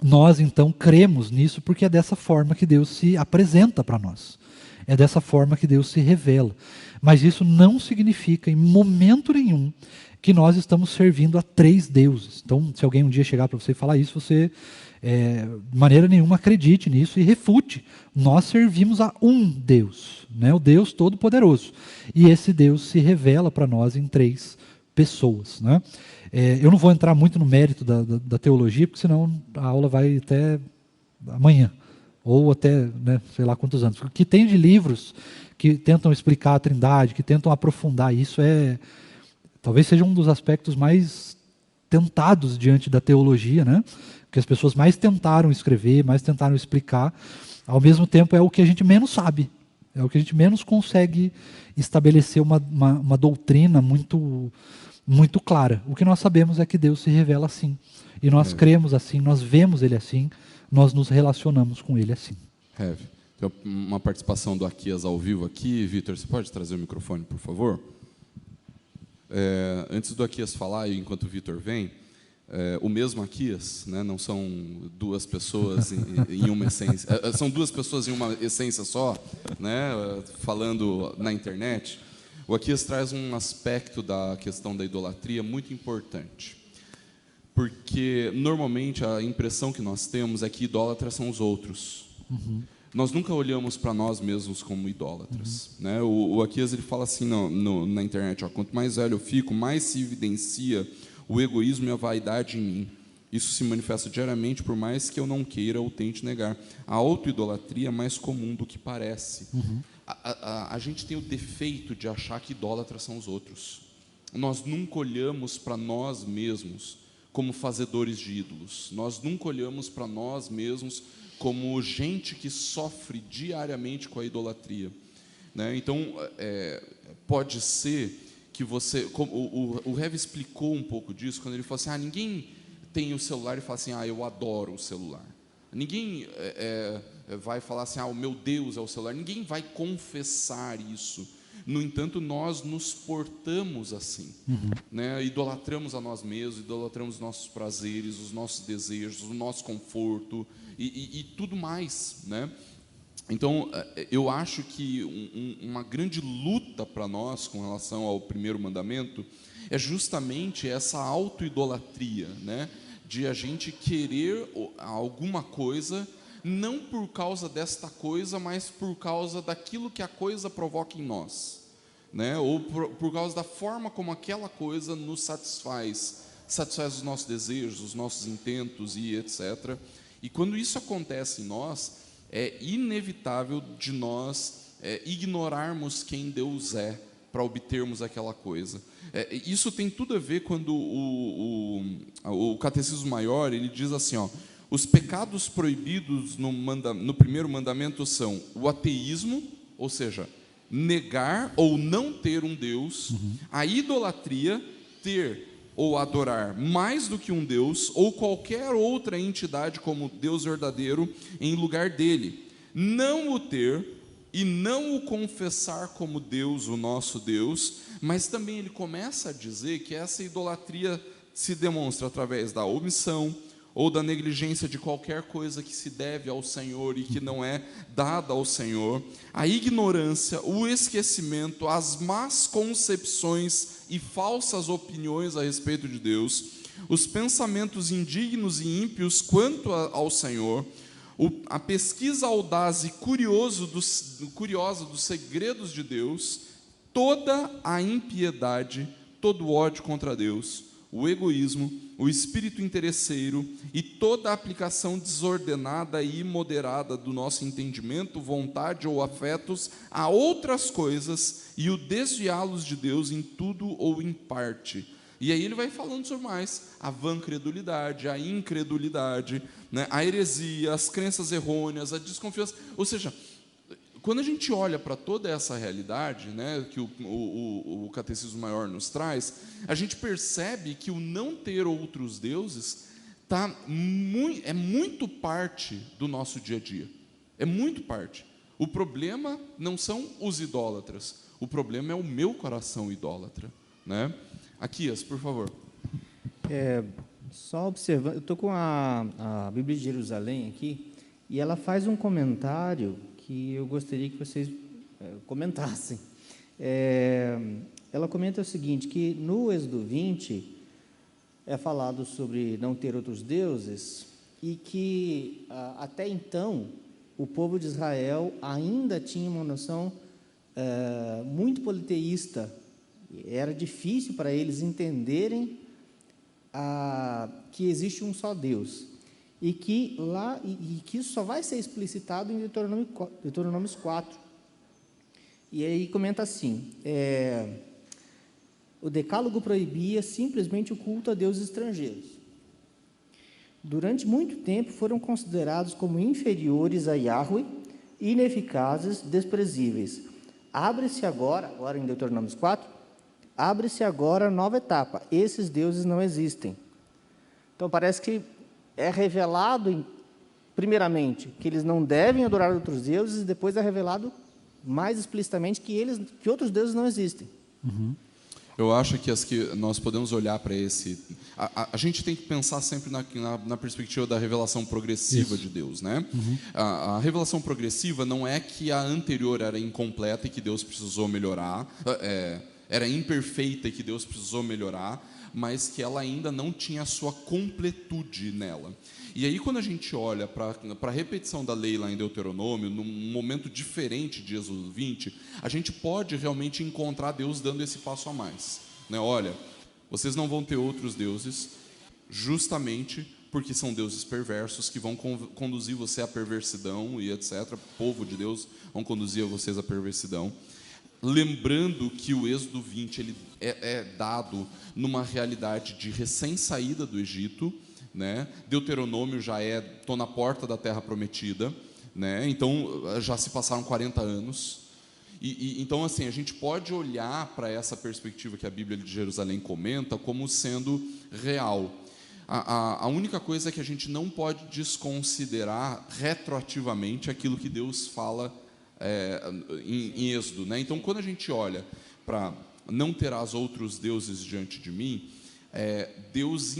nós então cremos nisso porque é dessa forma que Deus se apresenta para nós. É dessa forma que Deus se revela. Mas isso não significa em momento nenhum que nós estamos servindo a 3 deuses. Então, se alguém um dia chegar para você e falar isso, você de maneira nenhuma acredite nisso e refute. Nós servimos a um Deus, né? O Deus Todo-Poderoso. E esse Deus se revela para nós em 3 pessoas, né? Eu não vou entrar muito no mérito da teologia, porque senão a aula vai até amanhã, ou até, né, sei lá quantos anos. O que tem de livros que tentam explicar a Trindade, que tentam aprofundar isso, talvez seja um dos aspectos mais tentados diante da teologia, né? Que as pessoas mais tentaram escrever, mais tentaram explicar. Ao mesmo tempo, é o que a gente menos sabe. É o que a gente menos consegue estabelecer uma doutrina muito clara. O que nós sabemos é que Deus se revela assim. E nós cremos assim, nós vemos Ele assim, nós nos relacionamos com Ele assim. Então Tem uma participação do Aquias ao vivo aqui. Vitor, você pode trazer o microfone, por favor? Antes do Aquias falar, e enquanto o Vitor vem, o mesmo Aquias, né, não são duas pessoas em uma essência, são duas pessoas em uma essência só, né, falando na internet. O Aquias traz um aspecto da questão da idolatria muito importante, porque normalmente a impressão que nós temos é que idólatras são os outros. Uhum. Nós nunca olhamos para nós mesmos como idólatras. Uhum. Né? O Aquias ele fala assim na internet, ó, quanto mais velho eu fico, mais se evidencia o egoísmo e a vaidade em mim. Isso se manifesta diariamente, por mais que eu não queira ou tente negar. A autoidolatria é mais comum do que parece. Uhum. A gente tem o defeito de achar que idólatras são os outros. Nós nunca olhamos para nós mesmos como fazedores de ídolos. Nós nunca olhamos para nós mesmos como gente que sofre diariamente com a idolatria. Né? Então, pode ser que você... O Rev explicou um pouco disso, quando ele falou assim, ninguém tem o celular e fala assim, eu adoro o celular. Ninguém vai falar assim, o meu Deus é o celular. Ninguém vai confessar isso. No entanto, nós nos portamos assim. Uhum. Né? Idolatramos a nós mesmos, idolatramos os nossos prazeres, os nossos desejos, o nosso conforto e tudo mais. Né? Então, eu acho que uma grande luta para nós com relação ao primeiro mandamento é justamente essa autoidolatria, né? De a gente querer alguma coisa, não por causa desta coisa, mas por causa daquilo que a coisa provoca em nós, né? Ou por causa da forma como aquela coisa nos satisfaz os nossos desejos, os nossos intentos e etc. E quando isso acontece em nós, é inevitável de nós ignorarmos quem Deus é para obtermos aquela coisa. Isso tem tudo a ver quando o Catecismo Maior ele diz assim, os pecados proibidos no primeiro mandamento são o ateísmo, ou seja, negar ou não ter um Deus, uhum. A idolatria, ter ou adorar mais do que um Deus ou qualquer outra entidade como Deus verdadeiro em lugar dele, não o ter e não o confessar como Deus, o nosso Deus, mas também ele começa a dizer que essa idolatria se demonstra através da omissão ou da negligência de qualquer coisa que se deve ao Senhor e que não é dada ao Senhor, a ignorância, o esquecimento, as más concepções e falsas opiniões a respeito de Deus, os pensamentos indignos e ímpios quanto ao Senhor, a pesquisa audaz e curiosa dos segredos de Deus, toda a impiedade, todo o ódio contra Deus, o egoísmo, o espírito interesseiro e toda a aplicação desordenada e imoderada do nosso entendimento, vontade ou afetos a outras coisas e o desviá-los de Deus em tudo ou em parte. E aí ele vai falando sobre mais, a vã credulidade, a incredulidade, né, a heresia, as crenças errôneas, a desconfiança. Ou seja, quando a gente olha para toda essa realidade, né, que o Catecismo Maior nos traz, a gente percebe que o não ter outros deuses é muito parte do nosso dia a dia. É muito parte. O problema não são os idólatras, o problema é o meu coração idólatra. Né? Aquias, por favor. Só observando, eu estou com a Bíblia de Jerusalém aqui, e ela faz um comentário que eu gostaria que vocês comentassem. Ela comenta o seguinte, que no Êxodo 20 é falado sobre não ter outros deuses e que até então o povo de Israel ainda tinha uma noção muito politeísta. Era difícil para eles entenderem que existe um só Deus. E que isso só vai ser explicitado em Deuteronômio 4. E aí comenta assim, o decálogo proibia simplesmente o culto a deuses estrangeiros. Durante muito tempo foram considerados como inferiores a Yahweh, ineficazes, desprezíveis. Abre-se agora em Deuteronômio 4, abre-se agora nova etapa, esses deuses não existem. Então parece que é revelado primeiramente, que eles não devem adorar outros deuses, e depois é revelado mais explicitamente que outros deuses não existem. Eu acho que nós podemos olhar para esse... A gente tem que pensar sempre na perspectiva da revelação progressiva de Deus, né? A revelação progressiva não é que a anterior era incompleta e que Deus precisou melhorar, era imperfeita e que Deus precisou melhorar, mas que ela ainda não tinha a sua completude nela. E aí, quando a gente olha para a repetição da lei lá em Deuteronômio, num momento diferente de Êxodo 20, a gente pode realmente encontrar Deus dando esse passo a mais, né? Olha, vocês não vão ter outros deuses, justamente porque são deuses perversos que vão conduzir você à perversidão e etc. O povo de Deus vão conduzir vocês à perversidão. Lembrando que o Êxodo 20 ele é dado numa realidade de recém-saída do Egito, né? Deuteronômio já estou na porta da terra prometida, né? Então já se passaram 40 anos. Então, assim, a gente pode olhar para essa perspectiva que a Bíblia de Jerusalém comenta como sendo real. A única coisa é que a gente não pode desconsiderar retroativamente aquilo que Deus fala em Êxodo, né? Então, quando a gente olha para não terás outros deuses diante de mim, Deus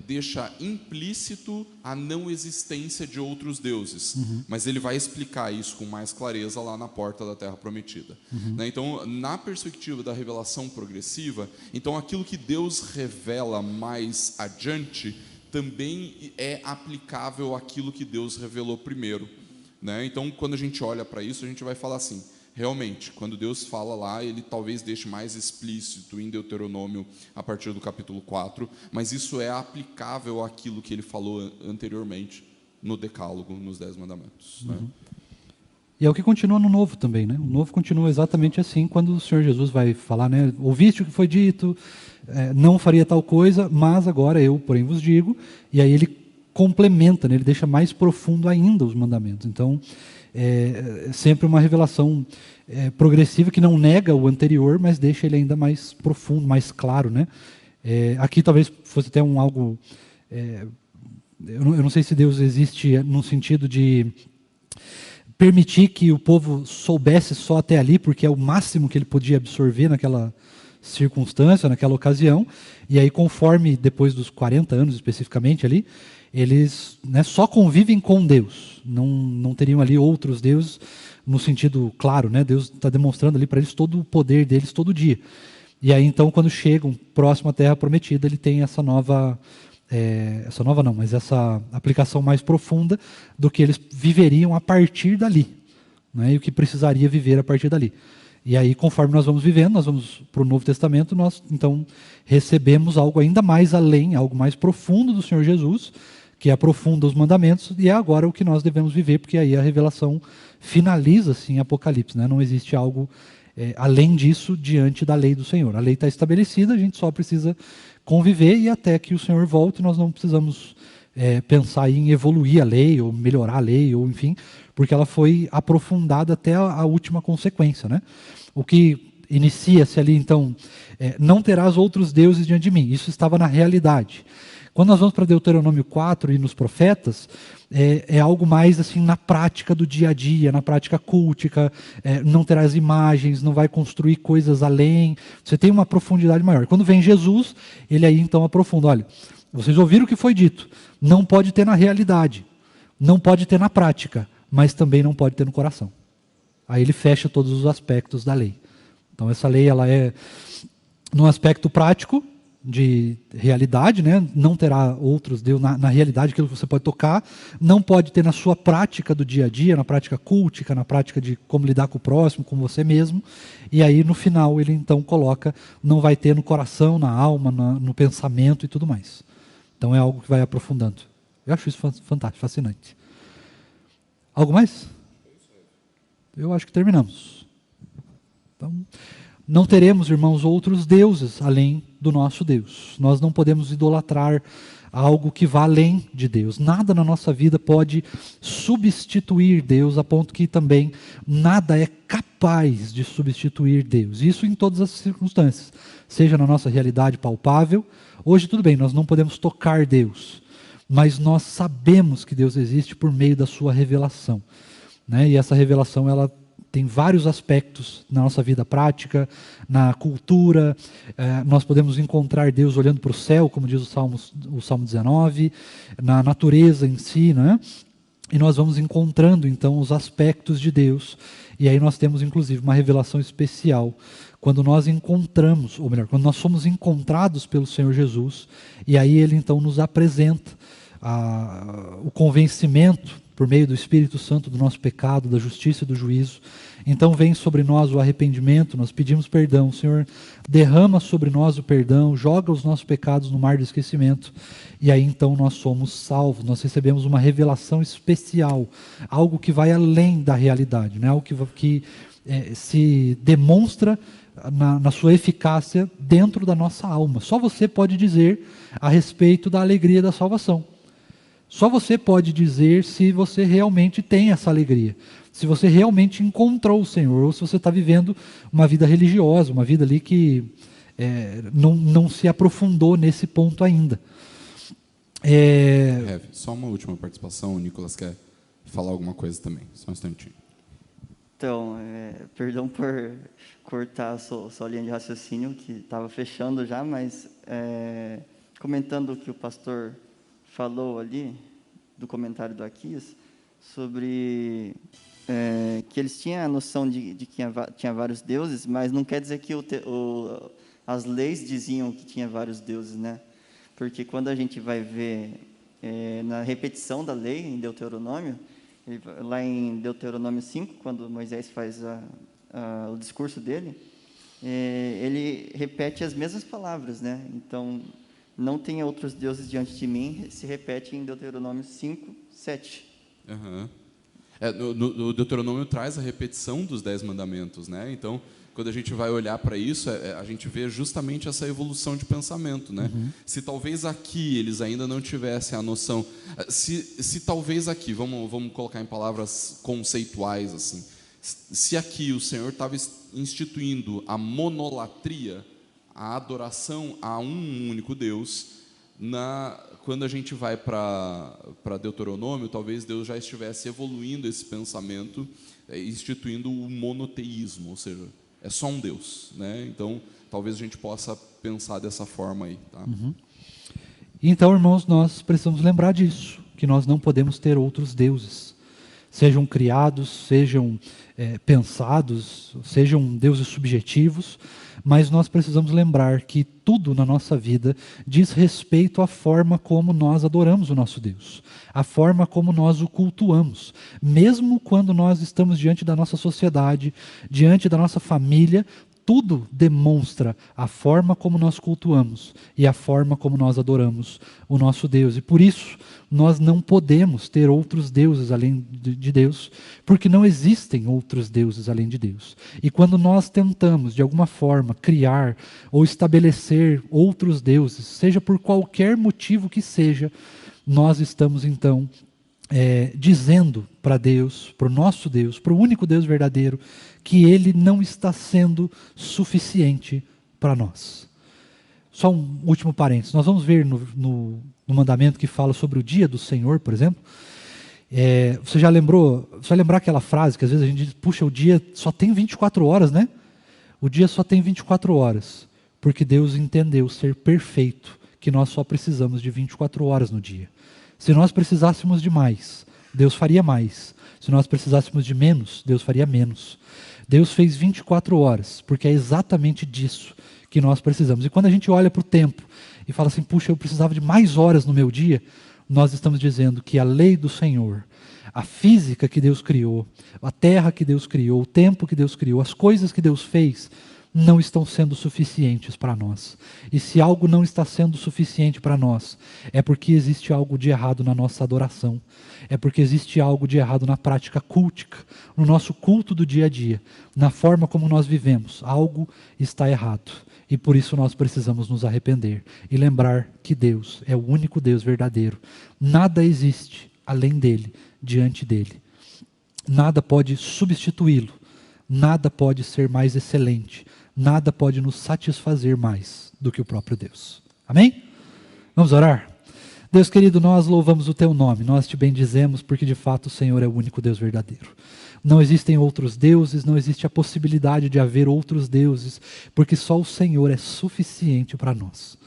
deixa implícito a não existência de outros deuses, mas ele vai explicar isso com mais clareza lá na porta da Terra Prometida, né? Então, na perspectiva da revelação progressiva, então aquilo que Deus revela mais adiante também é aplicável àquilo que Deus revelou primeiro, né? Então, quando a gente olha para isso, a gente vai falar assim: realmente, quando Deus fala lá, ele talvez deixe mais explícito em Deuteronômio a partir do capítulo 4, mas isso é aplicável àquilo que ele falou anteriormente no Decálogo, nos 10 mandamentos, né? E é o que continua no Novo também, né? O Novo continua exatamente assim, quando o Senhor Jesus vai falar, né? Ouviste o que foi dito, não faria tal coisa, mas agora eu, porém, vos digo. E aí ele complementa, né? Ele deixa mais profundo ainda os mandamentos. Então, é sempre uma revelação progressiva que não nega o anterior, mas deixa ele ainda mais profundo, mais claro, né? Aqui talvez fosse até algo... eu não sei se Deus existe no sentido de permitir que o povo soubesse só até ali, porque é o máximo que ele podia absorver naquela circunstância, naquela ocasião, e aí conforme, depois dos 40 anos especificamente ali, eles, né, só convivem com Deus, não teriam ali outros deuses, no sentido claro, né? Deus está demonstrando ali para eles todo o poder deles todo dia. E aí então, quando chegam próximo à Terra Prometida, ele tem essa nova não, mas essa aplicação mais profunda do que eles viveriam a partir dali, né? E o que precisaria viver a partir dali. E aí, conforme nós vamos vivendo, nós vamos para o Novo Testamento, nós então recebemos algo ainda mais além, algo mais profundo do Senhor Jesus, que aprofunda os mandamentos, e é agora o que nós devemos viver, porque aí a revelação finaliza-se em Apocalipse, né? Não existe algo além disso diante da lei do Senhor. A lei está estabelecida, a gente só precisa conviver, e até que o Senhor volte, nós não precisamos pensar em evoluir a lei, ou melhorar a lei, ou enfim, porque ela foi aprofundada até a última consequência, né? O que inicia-se ali, então, não terás outros deuses diante de mim. Isso estava na realidade. Quando nós vamos para Deuteronômio 4 e nos profetas, é algo mais assim na prática do dia a dia, na prática cultica, não terás imagens, não vai construir coisas além, você tem uma profundidade maior. Quando vem Jesus, ele aí então aprofunda: olha, vocês ouviram o que foi dito, não pode ter na realidade, não pode ter na prática, mas também não pode ter no coração. Aí ele fecha todos os aspectos da lei. Então essa lei, ela é no aspecto prático, de realidade, né? Não terá outros deuses na realidade, aquilo que você pode tocar, não pode ter na sua prática do dia a dia, na prática cultica, na prática de como lidar com o próximo, com você mesmo, e aí no final ele então coloca, não vai ter no coração, na alma, no pensamento e tudo mais. Então é algo que vai aprofundando. Eu acho isso fantástico, fascinante. Algo mais? Eu acho que terminamos. Então, não teremos, irmãos, outros deuses além do nosso Deus. Nós não podemos idolatrar algo que vá além de Deus. Nada na nossa vida pode substituir Deus, a ponto que também nada é capaz de substituir Deus. Isso em todas as circunstâncias. Seja na nossa realidade palpável. Hoje tudo bem, nós não podemos tocar Deus. mas nós sabemos que Deus existe por meio da sua revelação, né? E essa revelação, ela tem vários aspectos na nossa vida prática, na cultura. Nós podemos encontrar Deus olhando para o céu, como diz o Salmo 19, na natureza em si, né? E nós vamos encontrando então os aspectos de Deus, e aí nós temos inclusive uma revelação especial quando nós encontramos, ou melhor, quando nós somos encontrados pelo Senhor Jesus, e aí Ele então nos apresenta o convencimento por meio do Espírito Santo do nosso pecado, da justiça e do juízo. Então vem sobre nós o arrependimento, nós pedimos perdão, o Senhor derrama sobre nós o perdão, joga os nossos pecados no mar do esquecimento, e aí então nós somos salvos, nós recebemos uma revelação especial, algo que vai além da realidade, né? Algo que se demonstra na sua eficácia dentro da nossa alma. Só você pode dizer a respeito da alegria da salvação. Só você pode dizer se você realmente tem essa alegria, se você realmente encontrou o Senhor, ou se você está vivendo uma vida religiosa, uma vida ali que não se aprofundou nesse ponto ainda. Só uma última participação, o Nicolas quer falar alguma coisa também, só um instantinho. Então, perdão por cortar a sua linha de raciocínio, que estava fechando já, mas comentando o que o pastor falou ali, do comentário do Aquias, sobre que eles tinham a noção de que tinha vários deuses, mas não quer dizer que as leis diziam que tinha vários deuses, né? Porque quando a gente vai ver na repetição da lei, em Deuteronômio, lá em Deuteronômio 5, quando Moisés faz o discurso dele, ele repete as mesmas palavras, né? Então, não tenha outros deuses diante de mim, se repete em Deuteronômio 5, 7. Uhum. No Deuteronômio traz a repetição dos 10 mandamentos, né? Então, quando a gente vai olhar para isso, a gente vê justamente essa evolução de pensamento, né? Uhum. Se talvez aqui eles ainda não tivessem a noção, se talvez aqui, vamos colocar em palavras conceituais assim, se aqui o Senhor estava instituindo a monolatria, a adoração a um único Deus, quando a gente vai para Deuteronômio, talvez Deus já estivesse evoluindo esse pensamento, instituindo o monoteísmo, ou seja, é só um Deus, né? Então, talvez a gente possa pensar dessa forma aí, tá? Uhum. Então, irmãos, nós precisamos lembrar disso, que nós não podemos ter outros deuses, sejam criados, sejam pensados, sejam deuses subjetivos, mas nós precisamos lembrar que tudo na nossa vida diz respeito à forma como nós adoramos o nosso Deus, a forma como nós o cultuamos. Mesmo quando nós estamos diante da nossa sociedade, diante da nossa família, tudo demonstra a forma como nós cultuamos e a forma como nós adoramos o nosso Deus. E por isso, nós não podemos ter outros deuses além de Deus, porque não existem outros deuses além de Deus. E quando nós tentamos, de alguma forma, criar ou estabelecer outros deuses, seja por qualquer motivo que seja, nós estamos então dizendo para Deus, para o nosso Deus, para o único Deus verdadeiro, que Ele não está sendo suficiente para nós. Só um último parênteses. Nós vamos ver no mandamento que fala sobre o dia do Senhor, por exemplo. Você já lembrou? Você vai lembrar aquela frase que às vezes a gente diz, puxa, o dia só tem 24 horas, né? O dia só tem 24 horas, porque Deus entendeu ser perfeito, que nós só precisamos de 24 horas no dia. Se nós precisássemos de mais, Deus faria mais. Se nós precisássemos de menos, Deus faria menos. Deus fez 24 horas, porque é exatamente disso que nós precisamos. E quando a gente olha para o tempo e fala assim, puxa, eu precisava de mais horas no meu dia, nós estamos dizendo que a lei do Senhor, a física que Deus criou, a terra que Deus criou, o tempo que Deus criou, as coisas que Deus fez, não estão sendo suficientes para nós. E se algo não está sendo suficiente para nós, é porque existe algo de errado na nossa adoração. É porque existe algo de errado na prática cultica, no nosso culto do dia a dia, na forma como nós vivemos. Algo está errado. E por isso nós precisamos nos arrepender e lembrar que Deus é o único Deus verdadeiro. Nada existe além dele, diante dele. Nada pode substituí-lo. Nada pode ser mais excelente. Nada pode nos satisfazer mais do que o próprio Deus. Amém? Vamos orar? Deus querido, nós louvamos o Teu nome, nós Te bendizemos, porque de fato o Senhor é o único Deus verdadeiro. Não existem outros deuses, não existe a possibilidade de haver outros deuses, porque só o Senhor é suficiente para nós.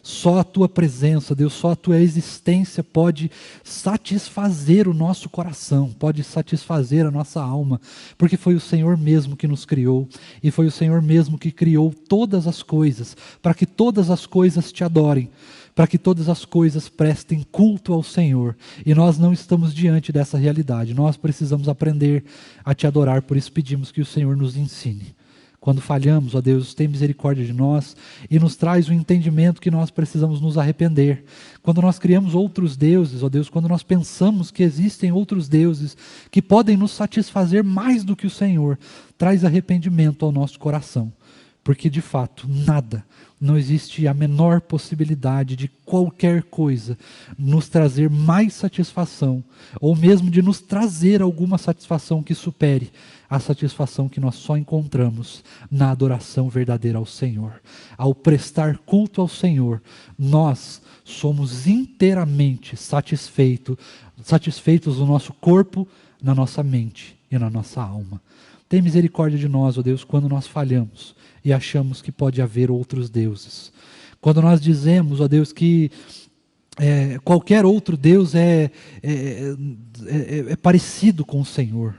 Só a Tua presença, Deus, só a Tua existência pode satisfazer o nosso coração, pode satisfazer a nossa alma, porque foi o Senhor mesmo que nos criou, e foi o Senhor mesmo que criou todas as coisas, para que todas as coisas Te adorem, para que todas as coisas prestem culto ao Senhor, e nós não estamos diante dessa realidade, nós precisamos aprender a Te adorar, por isso pedimos que o Senhor nos ensine. Quando falhamos, ó Deus, tem misericórdia de nós e nos traz o entendimento que nós precisamos nos arrepender. Quando nós criamos outros deuses, ó Deus, quando nós pensamos que existem outros deuses que podem nos satisfazer mais do que o Senhor, traz arrependimento ao nosso coração. Porque, de fato, nada, não existe a menor possibilidade de qualquer coisa nos trazer mais satisfação, ou mesmo de nos trazer alguma satisfação que supere a satisfação que nós só encontramos na adoração verdadeira ao Senhor. Ao prestar culto ao Senhor, nós somos inteiramente satisfeitos no nosso corpo, na nossa mente e na nossa alma. Tem misericórdia de nós, ó Deus, quando nós falhamos e achamos que pode haver outros deuses. Quando nós dizemos, ó Deus, que qualquer outro Deus é parecido com o Senhor,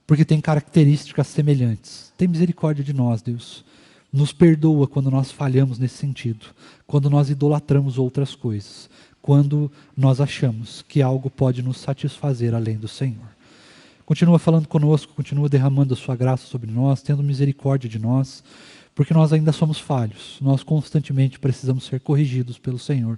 porque tem características semelhantes. Tem misericórdia de nós, Deus. Nos perdoa quando nós falhamos nesse sentido, quando nós idolatramos outras coisas, quando nós achamos que algo pode nos satisfazer além do Senhor. Continua falando conosco, continua derramando a sua graça sobre nós, tendo misericórdia de nós, porque nós ainda somos falhos, nós constantemente precisamos ser corrigidos pelo Senhor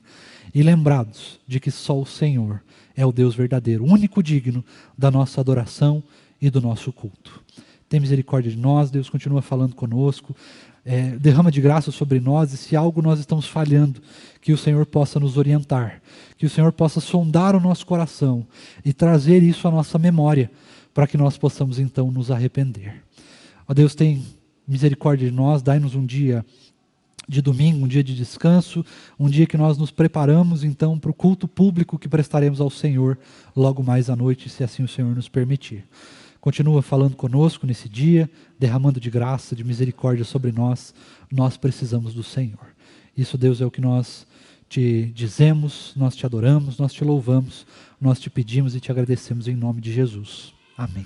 e lembrados de que só o Senhor é o Deus verdadeiro, o único digno da nossa adoração e do nosso culto. Tem misericórdia de nós, Deus continua falando conosco, derrama de graça sobre nós, e se algo nós estamos falhando, que o Senhor possa nos orientar, que o Senhor possa sondar o nosso coração e trazer isso à nossa memória, para que nós possamos então nos arrepender. Ó Deus, tem misericórdia de nós, dai-nos um dia de domingo, um dia de descanso, um dia que nós nos preparamos então para o culto público que prestaremos ao Senhor logo mais à noite, se assim o Senhor nos permitir. Continua falando conosco nesse dia, derramando de graça, de misericórdia sobre nós. Nós precisamos do Senhor. Isso, Deus, é o que nós Te dizemos, nós Te adoramos, nós Te louvamos, nós Te pedimos e Te agradecemos em nome de Jesus. Amém.